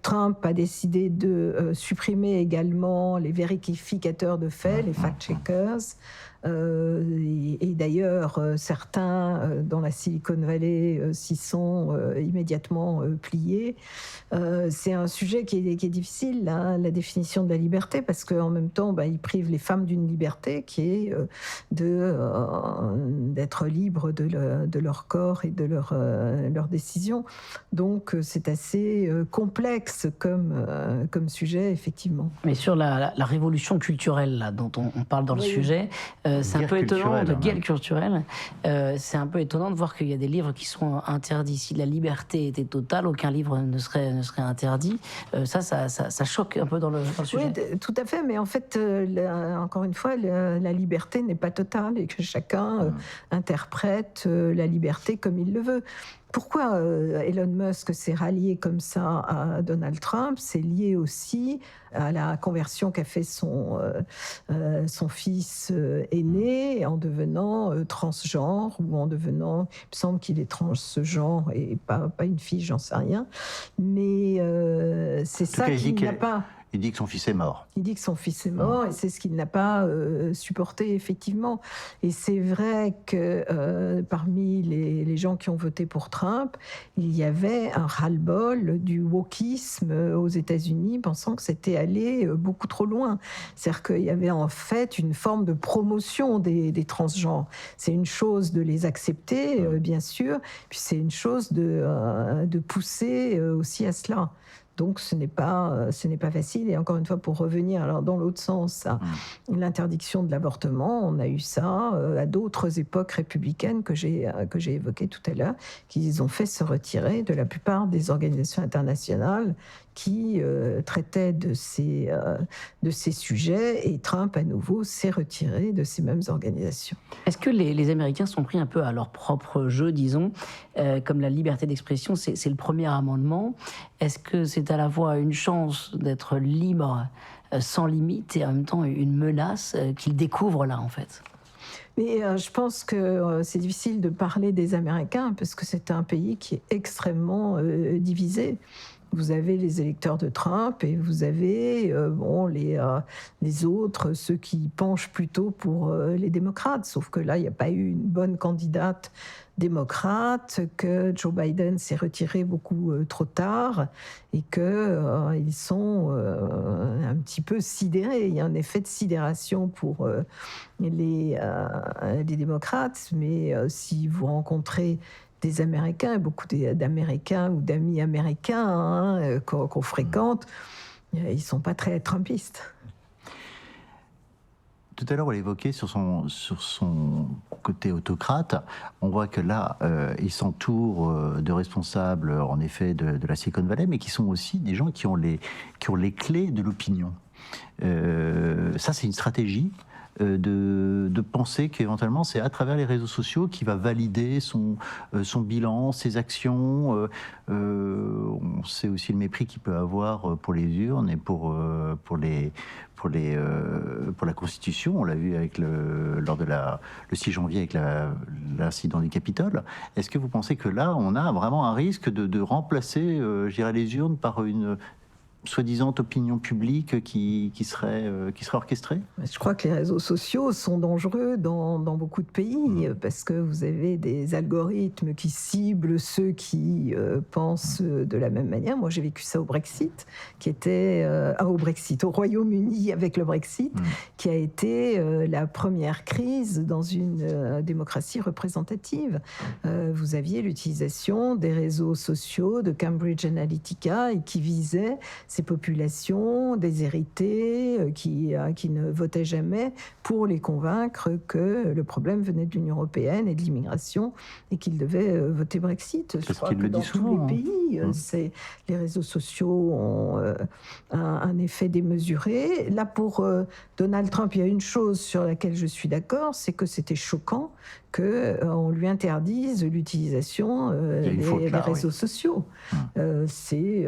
Trump a décidé de supprimer également les vérificateurs de faits, les fact-checkers, et d'ailleurs, certains dans la Silicon Valley s'y sont immédiatement pliés. C'est un sujet qui est difficile, la définition de la liberté, parce qu'en même temps, il prive les femmes d'une liberté qui est d'être libres de leur corps et de leurs décisions. Donc, c'est assez complexe comme sujet, effectivement. Mais sur la révolution culturelle là, dont on parle dans le sujet, c'est un peu étonnant, de guerre culturelle, c'est un peu étonnant de voir qu'il y a des livres qui sont interdits. Si la liberté était totale, aucun livre ne serait interdit. Ça choque un peu dans le sujet. Oui, tout à fait, mais en fait, encore une fois, la liberté n'est pas totale et que chacun interprète la liberté comme il le veut. Pourquoi Elon Musk s'est rallié comme ça à Donald Trump? C'est lié aussi à la conversion qu'a fait son fils aîné en devenant transgenre, ou en devenant, il me semble qu'il est transgenre et pas une fille, j'en sais rien. Mais c'est ça qu'il n'a pas... Il dit que son fils est mort. Il dit que son fils est mort, et c'est ce qu'il n'a pas supporté, effectivement. Et c'est vrai que parmi les gens qui ont voté pour Trump, il y avait un ras-le-bol du wokisme aux États-Unis, pensant que c'était allé beaucoup trop loin. C'est-à-dire qu'il y avait en fait une forme de promotion des transgenres. C'est une chose de les accepter, bien sûr, puis c'est une chose de pousser aussi à cela. Donc ce n'est pas facile. Et encore une fois, pour revenir alors dans l'autre sens à l'interdiction de l'avortement, on a eu ça à d'autres époques républicaines que j'ai évoquées tout à l'heure, qu'ils ont fait se retirer de la plupart des organisations internationales qui traitaient de ces sujets, et Trump, à nouveau, s'est retiré de ces mêmes organisations. Est-ce que les Américains sont pris un peu à leur propre jeu, disons, comme la liberté d'expression, c'est le premier amendement. Est-ce que c'est à la fois une chance d'être libre sans limite et en même temps une menace qu'ils découvrent là, en fait ? Mais je pense que c'est difficile de parler des Américains, parce que c'est un pays qui est extrêmement divisé. Vous avez les électeurs de Trump et vous avez les autres, ceux qui penchent plutôt pour les démocrates. Sauf que là, il n'y a pas eu une bonne candidate démocrate, que Joe Biden s'est retiré beaucoup trop tard, et qu'ils sont un petit peu sidérés. Il y a un effet de sidération pour les démocrates, mais si vous rencontrez des Américains, beaucoup d'Américains ou d'amis américains qu'on fréquente, ils ne sont pas très trumpistes. tout à l'heure, on l'évoquait sur son côté autocrate. On voit que là, il s'entoure de responsables, en effet, de la Silicon Valley, mais qui sont aussi des gens qui ont les clés de l'opinion. Ça, c'est une stratégie de penser qu'éventuellement, c'est à travers les réseaux sociaux qu'il va valider son bilan, ses actions. On sait aussi le mépris qu'il peut avoir pour les urnes et pour la Constitution. On l'a vu lors de le 6 janvier avec l'incident du Capitole. Est-ce que vous pensez que là, on a vraiment un risque de remplacer, je dirais, les urnes par une soi-disant opinion publique qui serait orchestrée? Je crois que les réseaux sociaux sont dangereux dans beaucoup de pays parce que vous avez des algorithmes qui ciblent ceux qui pensent de la même manière. Moi, j'ai vécu ça au Brexit, au Royaume-Uni avec le Brexit, qui a été la première crise dans une démocratie représentative. Vous aviez l'utilisation des réseaux sociaux de Cambridge Analytica et qui visait ces populations déshéritées qui ne votaient jamais pour les convaincre que le problème venait de l'Union européenne et de l'immigration et qu'ils devaient voter Brexit. Je crois que dans tous les pays, les réseaux sociaux ont un effet démesuré. Là, pour Donald Trump, il y a une chose sur laquelle je suis d'accord, c'est que c'était choquant qu'on lui interdise l'utilisation des réseaux sociaux. C'est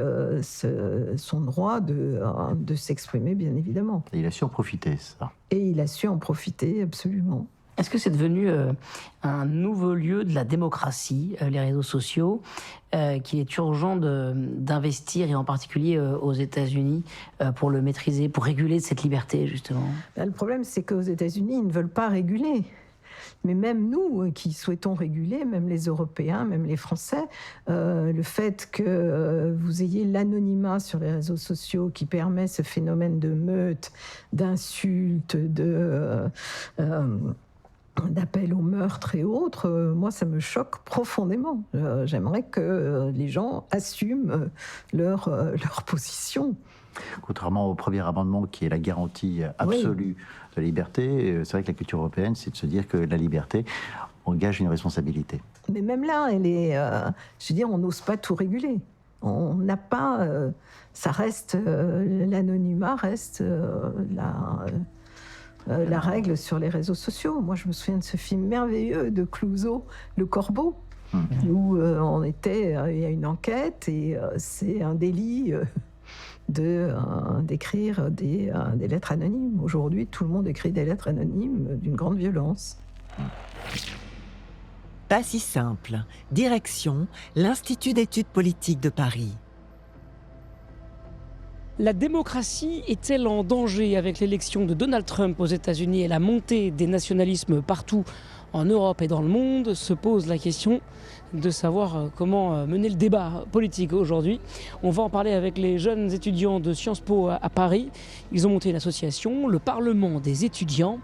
son droit de s'exprimer, bien évidemment. Et il a su en profiter, ça. Et il a su en profiter, absolument. Est-ce que c'est devenu un nouveau lieu de la démocratie, les réseaux sociaux, qu'il est urgent d'investir, et en particulier aux États-Unis, pour le maîtriser, pour réguler cette liberté, justement? Le problème, c'est qu'aux États-Unis, ils ne veulent pas réguler. Mais même nous, qui souhaitons réguler, même les Européens, même les Français, le fait que vous ayez l'anonymat sur les réseaux sociaux qui permet ce phénomène de meute, d'insultes, d'appels au meurtre et autres, moi, ça me choque profondément. J'aimerais que les gens assument leur position. Contrairement au premier amendement qui est la garantie absolue de la liberté, c'est vrai que la culture européenne, c'est de se dire que la liberté engage une responsabilité. Mais même là, on n'ose pas tout réguler. On n'a pas... ça reste... l'anonymat reste la règle sur les réseaux sociaux. Moi, je me souviens de ce film merveilleux de Clouzot, Le Corbeau, où il y a une enquête et c'est un délit... d'écrire des lettres anonymes. Aujourd'hui, tout le monde écrit des lettres anonymes d'une grande violence. Pas si simple. Direction, l'Institut d'études politiques de Paris. La démocratie est-elle en danger avec l'élection de Donald Trump aux États-Unis et la montée des nationalismes partout en Europe et dans le monde? Se pose la question de savoir comment mener le débat politique aujourd'hui. On va en parler avec les jeunes étudiants de Sciences Po à Paris. Ils ont monté une association, le Parlement des étudiants.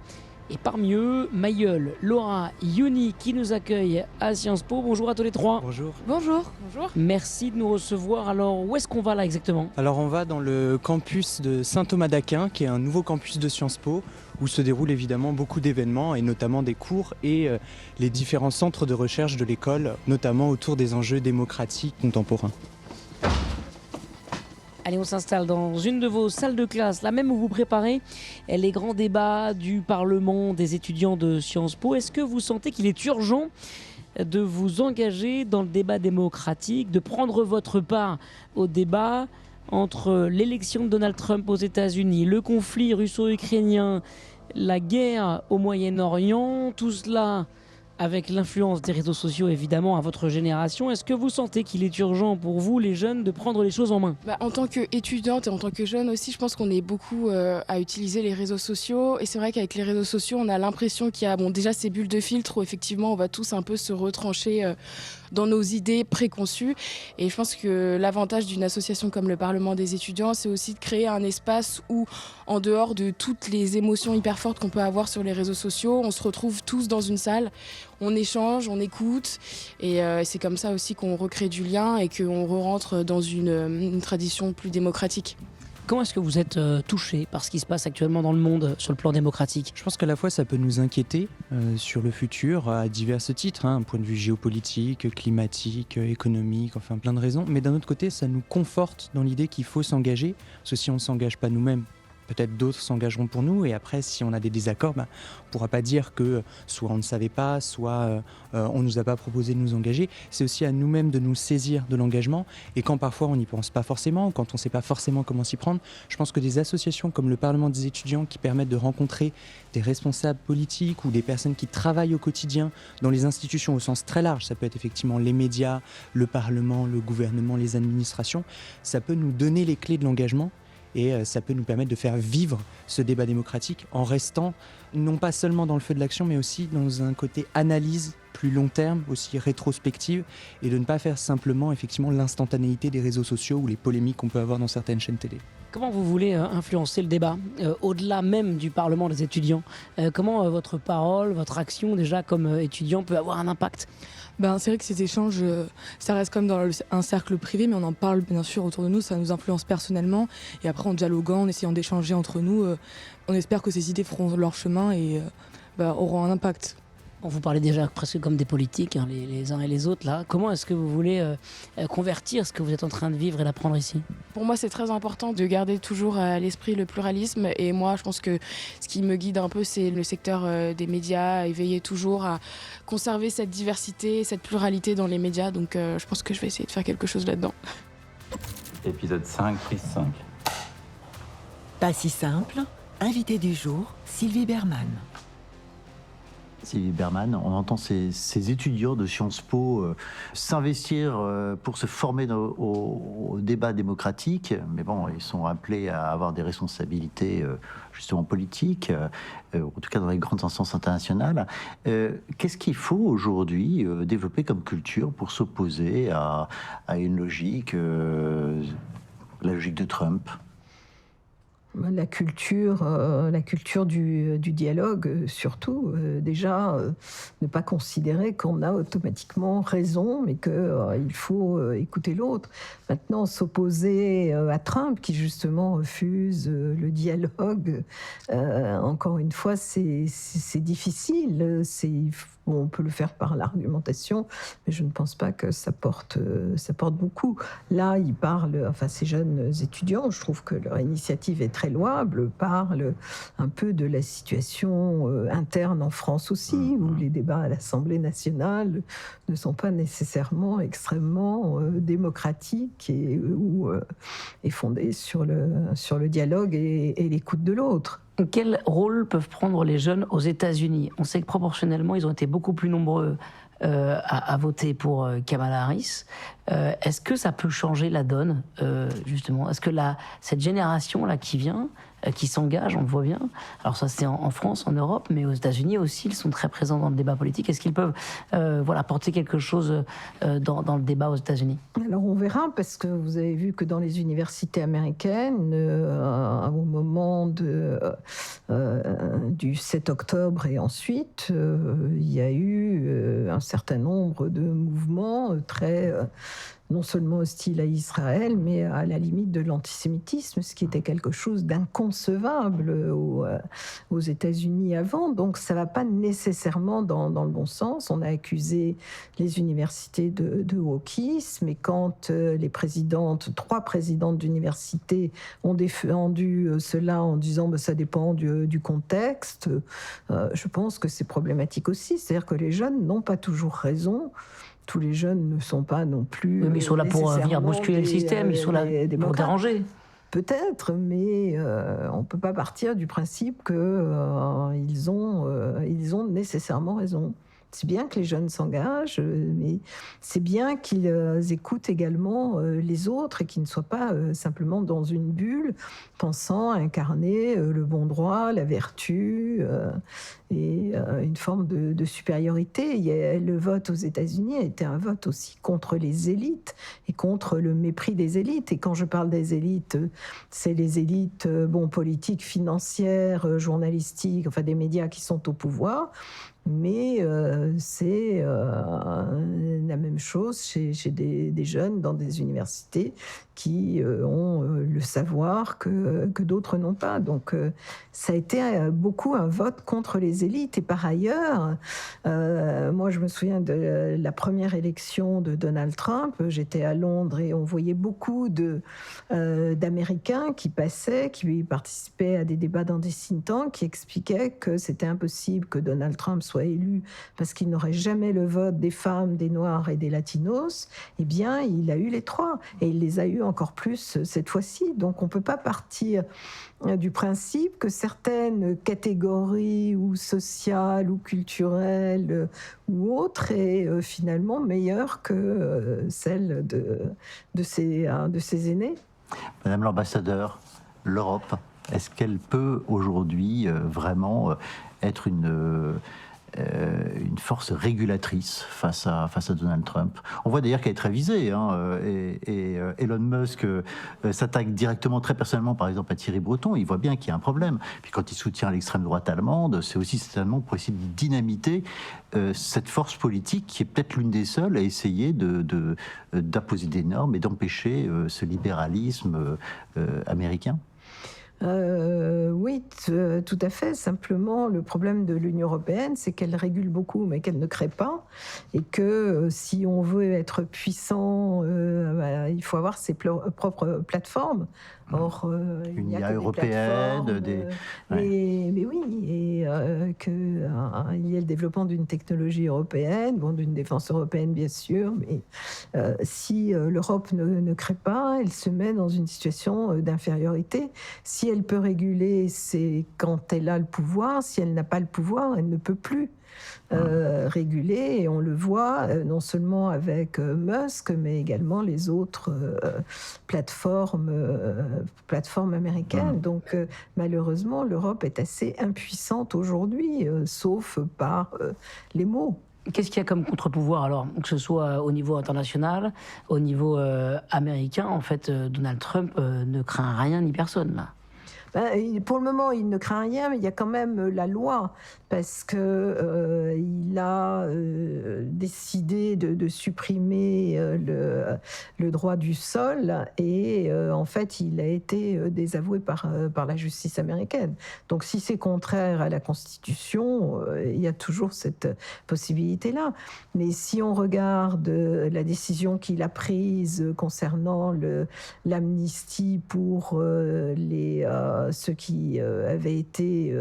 Et parmi eux, Mayol, Laura, Yuni qui nous accueillent à Sciences Po. Bonjour à tous les trois. Bonjour. Bonjour. Bonjour. Merci de nous recevoir. Alors, où est-ce qu'on va là exactement? Alors, on va dans le campus de Saint-Thomas d'Aquin, qui est un nouveau campus de Sciences Po, où se déroulent évidemment beaucoup d'événements, et notamment des cours et les différents centres de recherche de l'école, notamment autour des enjeux démocratiques contemporains. Allez, on s'installe dans une de vos salles de classe, la même où vous préparez les grands débats du Parlement des étudiants de Sciences Po. Est-ce que vous sentez qu'il est urgent de vous engager dans le débat démocratique, de prendre votre part au débat entre l'élection de Donald Trump aux États-Unis, le conflit russo-ukrainien, la guerre au Moyen-Orient, tout cela avec l'influence des réseaux sociaux évidemment à votre génération? Est-ce que vous sentez qu'il est urgent pour vous, les jeunes, de prendre les choses en main? En tant qu'étudiante et en tant que jeune aussi, je pense qu'on est beaucoup à utiliser les réseaux sociaux. Et c'est vrai qu'avec les réseaux sociaux, on a l'impression qu'il y a déjà ces bulles de filtre où effectivement on va tous un peu se retrancher dans nos idées préconçues. Et je pense que l'avantage d'une association comme le Parlement des étudiants, c'est aussi de créer un espace où, en dehors de toutes les émotions hyper fortes qu'on peut avoir sur les réseaux sociaux, on se retrouve tous dans une salle, on échange, on écoute, et c'est comme ça aussi qu'on recrée du lien et qu'on re-rentre dans une tradition plus démocratique. Comment est-ce que vous êtes touché par ce qui se passe actuellement dans le monde sur le plan démocratique ? Je pense qu'à la fois ça peut nous inquiéter sur le futur à divers titres, un point de vue géopolitique, climatique, économique, enfin plein de raisons. Mais d'un autre côté, ça nous conforte dans l'idée qu'il faut s'engager, parce que si on ne s'engage pas nous-mêmes, peut-être d'autres s'engageront pour nous, et après, si on a des désaccords, on ne pourra pas dire que soit on ne savait pas, soit on ne nous a pas proposé de nous engager. C'est aussi à nous-mêmes de nous saisir de l'engagement, et quand parfois on n'y pense pas forcément, quand on ne sait pas forcément comment s'y prendre, je pense que des associations comme le Parlement des étudiants qui permettent de rencontrer des responsables politiques ou des personnes qui travaillent au quotidien dans les institutions au sens très large, ça peut être effectivement les médias, le Parlement, le gouvernement, les administrations, ça peut nous donner les clés de l'engagement. Et ça peut nous permettre de faire vivre ce débat démocratique en restant non pas seulement dans le feu de l'action, mais aussi dans un côté analyse plus long terme, aussi rétrospective, et de ne pas faire simplement effectivement l'instantanéité des réseaux sociaux ou les polémiques qu'on peut avoir dans certaines chaînes télé. Comment vous voulez influencer le débat, au-delà même du Parlement des étudiants ? Comment votre parole, votre action déjà comme étudiant peut avoir un impact ? C'est vrai que ces échanges, ça reste comme dans un cercle privé, mais on en parle bien sûr autour de nous, ça nous influence personnellement. Et après, en dialoguant, en essayant d'échanger entre nous, on espère que ces idées feront leur chemin et auront un impact. Vous parlez déjà presque comme des politiques, les uns et les autres. Là. Comment est-ce que vous voulez convertir ce que vous êtes en train de vivre et d'apprendre ici ? Pour moi, c'est très important de garder toujours à l'esprit le pluralisme. Et moi, je pense que ce qui me guide un peu, c'est le secteur des médias, et veiller toujours à conserver cette diversité, cette pluralité dans les médias. Donc, je pense que je vais essayer de faire quelque chose là-dedans. Épisode 5, prise 5. Pas si simple, invité du jour, Sylvie Berman. Sylvie Berman, on entend ces étudiants de Sciences Po s'investir pour se former au débat démocratique, mais bon, ils sont appelés à avoir des responsabilités justement politiques, en tout cas dans les grandes instances internationales. Qu'est-ce qu'il faut aujourd'hui développer comme culture pour s'opposer à une logique, la logique de Trump ? La culture du dialogue, surtout. Déjà, ne pas considérer qu'on a automatiquement raison, mais qu'il faut écouter l'autre. Maintenant, s'opposer à Trump, qui justement refuse le dialogue, encore une fois, c'est difficile. Bon, on peut le faire par l'argumentation, mais je ne pense pas que ça porte beaucoup. Là, ils parlent, ces jeunes étudiants, je trouve que leur initiative est très louable, parlent un peu de la situation interne en France aussi, où les débats à l'Assemblée nationale ne sont pas nécessairement extrêmement démocratiques et fondés sur le dialogue et l'écoute de l'autre. Quel rôle peuvent prendre les jeunes aux États-Unis ? On sait que proportionnellement, ils ont été beaucoup plus nombreux à voter pour Kamala Harris. Est-ce que ça peut changer la donne, justement ? Est-ce que cette génération-là qui vient, qui s'engage, on le voit bien, alors ça c'est en France, en Europe, mais aux États-Unis aussi, ils sont très présents dans le débat politique. Est-ce qu'ils peuvent apporter quelque chose dans le débat aux États-Unis ? Alors on verra, parce que vous avez vu que dans les universités américaines, au moment du 7 octobre et ensuite, il y a eu un certain nombre de mouvements très non seulement hostiles à Israël, mais à la limite de l'antisémitisme, ce qui était quelque chose d'inconcevable aux États-Unis avant. Donc ça ne va pas nécessairement dans le bon sens. On a accusé les universités de wokisme, et quand trois présidentes d'universités ont défendu cela en disant ça dépend du contexte, je pense que c'est problématique aussi. C'est-à-dire que les jeunes n'ont pas toujours raison. Tous les jeunes ne sont pas non plus. Oui, mais ils sont là pour venir bousculer le système, ils sont là pour déranger. Peut-être, mais on ne peut pas partir du principe qu'ils ont nécessairement raison. C'est bien que les jeunes s'engagent, mais c'est bien qu'ils écoutent également les autres et qu'ils ne soient pas simplement dans une bulle, pensant incarner le bon droit, la vertu et une forme de supériorité. Le vote aux États-Unis a été un vote aussi contre les élites et contre le mépris des élites. Et quand je parle des élites, c'est les élites politiques, financières, journalistiques, des médias qui sont au pouvoir. Mais c'est la même chose chez des jeunes dans des universités qui ont le savoir que d'autres n'ont pas. Donc ça a été beaucoup un vote contre les élites. Et par ailleurs, moi je me souviens de la première élection de Donald Trump. J'étais à Londres et on voyait beaucoup d'Américains qui passaient, qui participaient à des débats dans des think tanks, qui expliquaient que c'était impossible que Donald Trump soit élu parce qu'il n'aurait jamais le vote des femmes, des Noirs et des Latinos. Eh bien, il a eu les trois et il les a eu encore plus cette fois-ci. Donc on ne peut pas partir du principe que certaines catégories ou sociales ou culturelles ou autres est finalement meilleure que celle de ses aînés. Madame l'ambassadeur, l'Europe, est-ce qu'elle peut aujourd'hui vraiment être une force régulatrice face à Donald Trump? On voit d'ailleurs qu'elle est très visée, et Elon Musk s'attaque directement, très personnellement, par exemple, à Thierry Breton. Il voit bien qu'il y a un problème. Puis quand il soutient l'extrême droite allemande, c'est aussi certainement pour essayer de dynamiter cette force politique qui est peut-être l'une des seules à essayer d'imposer des normes et d'empêcher ce libéralisme américain. Oui, tout à fait. Simplement, le problème de l'Union européenne, c'est qu'elle régule beaucoup, mais qu'elle ne crée pas. Et que si on veut être puissant, il faut avoir ses propres plateformes. Or, une IA européenne, mais oui, et qu'il y a le développement d'une technologie européenne, d'une défense européenne bien sûr, mais si l'Europe ne crée pas, elle se met dans une situation d'infériorité. Si elle peut réguler, c'est quand elle a le pouvoir. Si elle n'a pas le pouvoir, elle ne peut plus réguler. Et on le voit non seulement avec Musk, mais également les autres plateformes américaines. Donc malheureusement, l'Europe est assez impuissante aujourd'hui, sauf par les mots. Qu'est-ce qu'il y a comme contre-pouvoir alors, que ce soit au niveau international, au niveau américain? En fait, Donald Trump ne craint rien ni personne là. Pour le moment, il ne craint rien, mais il y a quand même la loi, parce que il a décidé de supprimer le droit du sol, et en fait, il a été désavoué par la justice américaine. Donc, si c'est contraire à la Constitution, il y a toujours cette possibilité-là. Mais si on regarde la décision qu'il a prise concernant l'amnistie pour ceux qui avaient été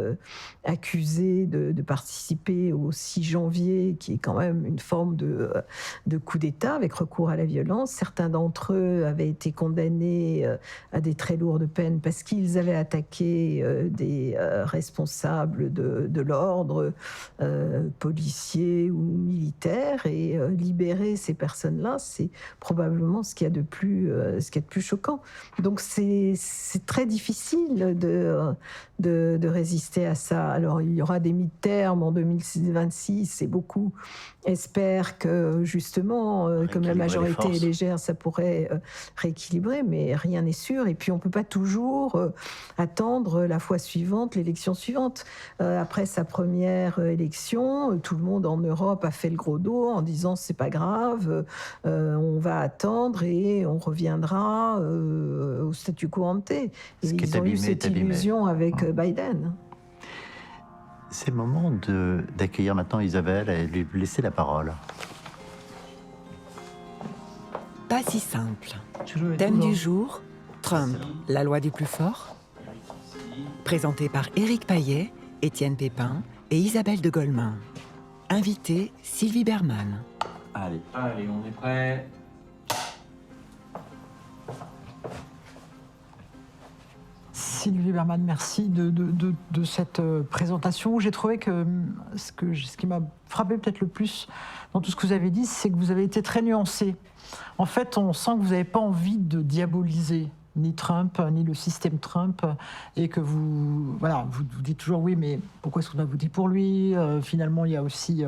accusés de participer au 6 janvier, qui est quand même une forme de coup d'État avec recours à la violence. Certains d'entre eux avaient été condamnés à des très lourdes peines parce qu'ils avaient attaqué des responsables de l'ordre, policiers ou militaires, et libérer ces personnes-là, c'est probablement ce qu'il y a de plus choquant. Donc c'est très difficile de résister à ça. Alors il y aura des midterms en 2026 et beaucoup espèrent que justement, comme la majorité est légère, ça pourrait rééquilibrer, mais rien n'est sûr. Et puis on ne peut pas toujours attendre la fois suivante, l'élection suivante. Après sa première élection, tout le monde en Europe a fait le gros dos en disant c'est pas grave, on va attendre et on reviendra au statu quo ante. Et ils ont eu cette illusion avec Biden. C'est le moment d'accueillir maintenant Isabelle et lui laisser la parole. Pas si simple. Thème du jour, Trump, la loi du plus fort. Présenté par Éric Payet, Étienne Pépin et Isabelle de Golemin. Invité, Sylvie Berman. Allez, on est prêt. Sylvie Berman, merci de cette présentation. J'ai trouvé que ce qui m'a frappé peut-être le plus dans tout ce que vous avez dit, c'est que vous avez été très nuancé. En fait, on sent que vous n'avez pas envie de diaboliser ni Trump, ni le système Trump, et que vous dites toujours oui, mais pourquoi est-ce qu'on a voté pour lui ? Finalement, il y a aussi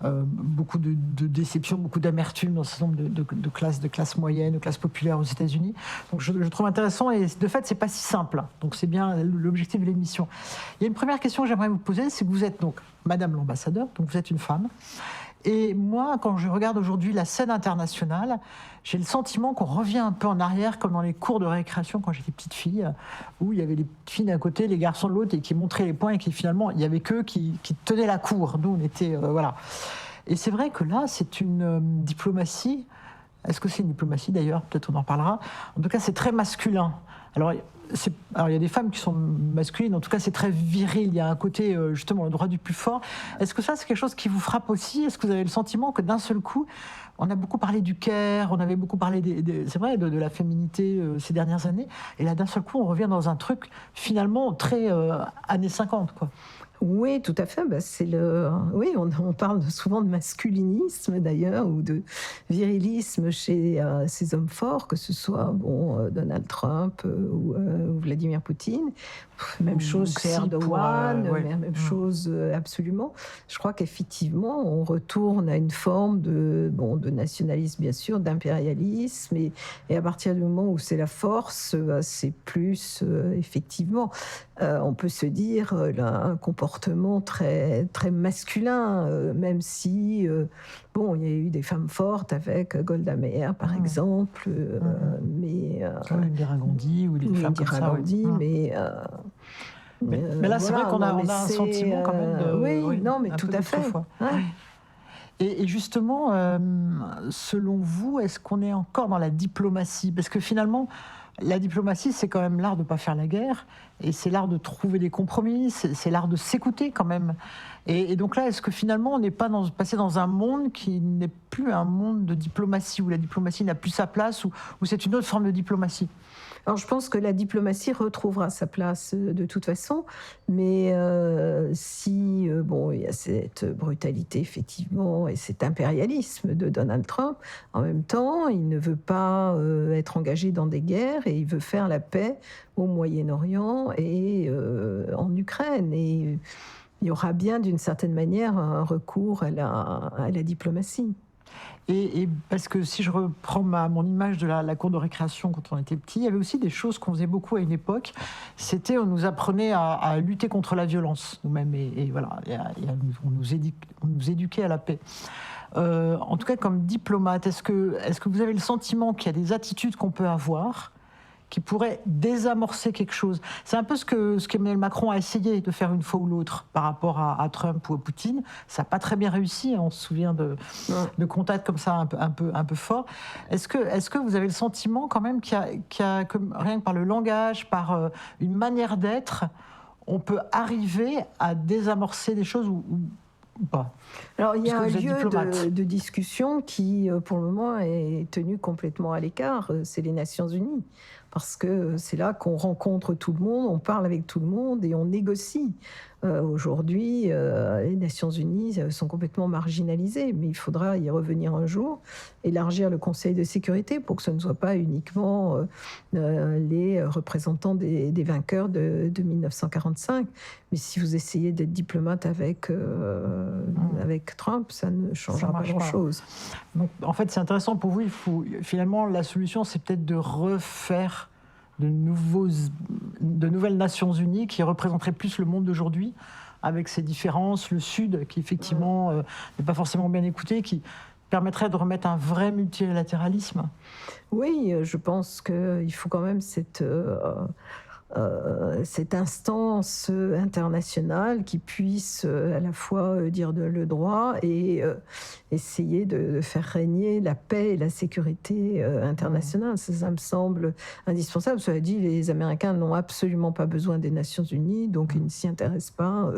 beaucoup de déception, beaucoup d'amertume dans un certain nombre de classes moyennes, de classes populaires aux États-Unis. Donc je trouve intéressant, et de fait, c'est pas si simple. Donc c'est bien l'objectif de l'émission. Il y a une première question que j'aimerais vous poser, c'est que vous êtes donc Madame l'ambassadeur, donc vous êtes une femme. Et moi, quand je regarde aujourd'hui la scène internationale, j'ai le sentiment qu'on revient un peu en arrière, comme dans les cours de récréation quand j'étais petite fille, où il y avait les petites filles d'un côté, les garçons de l'autre, et qui montraient les points, et qui finalement, il y avait qu'eux qui tenaient la cour. Nous, on était... voilà. Et c'est vrai que là, c'est une diplomatie... Est-ce que c'est une diplomatie, d'ailleurs ? Peut-être on en parlera. En tout cas, c'est très masculin. Alors, il y a des femmes qui sont masculines, en tout cas c'est très viril, il y a un côté justement le droit du plus fort. Est-ce que ça c'est quelque chose qui vous frappe aussi ? Est-ce que vous avez le sentiment que d'un seul coup, on a beaucoup parlé du care, on avait beaucoup parlé c'est vrai, de la féminité ces dernières années, et là d'un seul coup on revient dans un truc finalement très années 50 quoi. Oui, tout à fait. Oui, on parle souvent de masculinisme d'ailleurs, ou de virilisme chez ces hommes forts, que ce soit Donald Trump ou Vladimir Poutine. Même chose chez Erdogan, même chose absolument. Je crois qu'effectivement, on retourne à une forme de nationalisme, bien sûr, d'impérialisme, et à partir du moment où c'est la force, c'est plus, effectivement, on peut se dire, un comportement très, très masculin, même si, il y a eu des femmes fortes avec Golda Meir, par exemple, mais... Indira Gandhi, ou des femmes comme ça. Mais là, c'est vrai qu'on a un sentiment quand même de... Oui, non, mais tout à fait. Ouais. Et justement, selon vous, est-ce qu'on est encore dans la diplomatie ? Parce que finalement, la diplomatie, c'est quand même l'art de ne pas faire la guerre, et c'est l'art de trouver des compromis, c'est l'art de s'écouter quand même. Et donc là, est-ce que finalement, on n'est pas passé dans un monde qui n'est plus un monde de diplomatie, où la diplomatie n'a plus sa place, ou c'est une autre forme de diplomatie ? Alors, je pense que la diplomatie retrouvera sa place de toute façon, mais il y a cette brutalité, effectivement, et cet impérialisme de Donald Trump, en même temps, il ne veut pas être engagé dans des guerres, et il veut faire la paix au Moyen-Orient et en Ukraine. Et il y aura bien, d'une certaine manière, un recours à la diplomatie. Et parce que si je reprends mon image de la cour de récréation quand on était petit, il y avait aussi des choses qu'on faisait beaucoup à une époque. C'était, on nous apprenait à lutter contre la violence nous-mêmes, et voilà, on nous éduquait à la paix. En tout cas, comme diplomate, est-ce que vous avez le sentiment qu'il y a des attitudes qu'on peut avoir qui pourraient désamorcer quelque chose ? C'est un peu ce qu'Emmanuel Macron a essayé de faire une fois ou l'autre par rapport à Trump ou à Poutine. Ça n'a pas très bien réussi. On se souvient de contacts comme ça un peu forts. Est-ce que vous avez le sentiment quand même qu'il y a que rien que par le langage, par une manière d'être, on peut arriver à désamorcer des choses ou pas ? Alors, il y a un lieu de discussion qui, pour le moment, est tenu complètement à l'écart, c'est les Nations Unies. Parce que c'est là qu'on rencontre tout le monde, on parle avec tout le monde et on négocie. Aujourd'hui, les Nations Unies sont complètement marginalisées, mais il faudra y revenir un jour, élargir le Conseil de sécurité pour que ce ne soit pas uniquement les représentants des vainqueurs de 1945. Mais si vous essayez d'être diplomate avec Trump, ça ne changera pas grand-chose. Donc, en fait, c'est intéressant pour vous. Finalement, la solution, c'est peut-être de refaire de nouvelles Nations Unies qui représenteraient plus le monde d'aujourd'hui, avec ses différences, le Sud qui effectivement n'est pas forcément bien écouté, qui permettrait de remettre un vrai multilatéralisme. Oui, je pense qu'il faut quand même cette instance internationale qui puisse à la fois dire le droit et essayer de faire régner la paix et la sécurité internationale. Ça me semble indispensable. Cela dit, les Américains n'ont absolument pas besoin des Nations Unies, donc ils ne s'y intéressent pas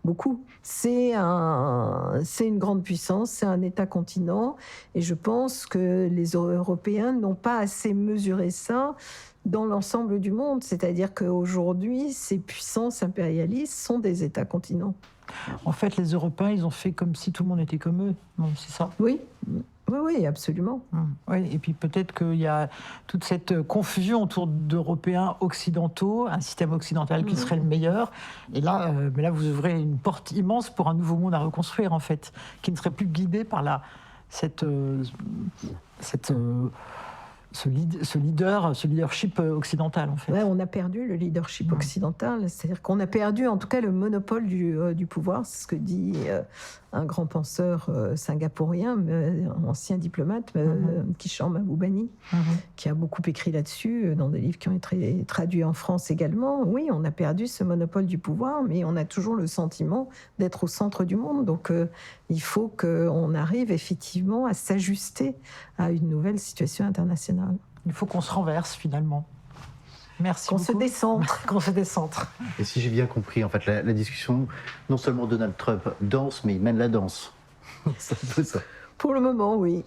beaucoup. C'est une grande puissance, c'est un État-continent, et je pense que les Européens n'ont pas assez mesuré ça dans l'ensemble du monde. C'est-à-dire qu'aujourd'hui, ces puissances impérialistes sont des États-continents. En fait, les Européens, ils ont fait comme si tout le monde était comme eux. Non, c'est ça ? Oui. Oui, absolument. Oui, et puis peut-être qu'il y a toute cette confusion autour d'Européens occidentaux, un système occidental qui serait le meilleur. Et là, mais là, vous ouvrez une porte immense pour un nouveau monde à reconstruire, en fait, qui ne serait plus guidé par ce leadership occidental, en fait. Ouais, on a perdu le leadership occidental, c'est-à-dire qu'on a perdu en tout cas le monopole du pouvoir, c'est ce que dit un grand penseur singapourien, ancien diplomate, Kishore Mahbubani, qui a beaucoup écrit là-dessus, dans des livres qui ont été traduits en France également. Oui, on a perdu ce monopole du pouvoir, mais on a toujours le sentiment d'être au centre du monde. Donc il faut qu'on arrive effectivement à s'ajuster à une nouvelle situation internationale. Il faut qu'on se renverse finalement. Merci qu'on beaucoup. Se décentre. Qu'on se décentre. Et si j'ai bien compris, en fait, la discussion, non seulement Donald Trump danse, mais il mène la danse. C'est un peu ça. Pour le moment, oui.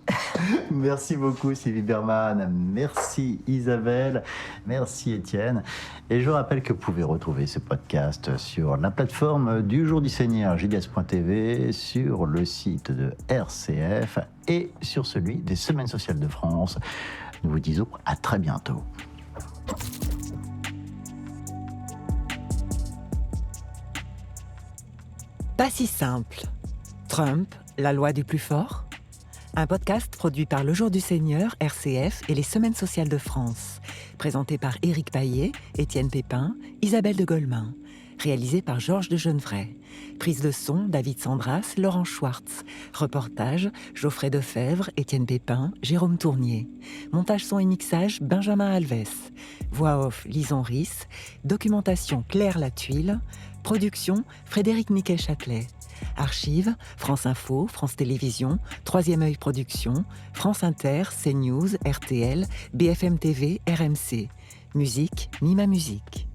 Merci beaucoup Sylvie Berman, merci Isabelle, merci Étienne. Et je rappelle que vous pouvez retrouver ce podcast sur la plateforme du Jour du Seigneur, jds.tv, sur le site de RCF et sur celui des Semaines sociales de France. Nous vous disons à très bientôt. Pas si simple. Trump, la loi du plus fort ? Un podcast produit par Le Jour du Seigneur, RCF et les Semaines sociales de France. Présenté par Éric Payet, Étienne Pépin, Isabelle de Golemin. Réalisé par Georges de Genevray. Prise de son, David Sandras, Laurent Schwartz. Reportage, Geoffrey Defebvre, Étienne Pépin, Jérôme Tournier. Montage son et mixage, Benjamin Alves. Voix off, Lison Risse. Documentation, Claire Latuile. Production, Frédéric Niquet-Châtelet. Archives, France Info, France Télévisions, Troisième Œil Productions, France Inter, CNews, RTL, BFM TV, RMC. Musique, Mima Musique.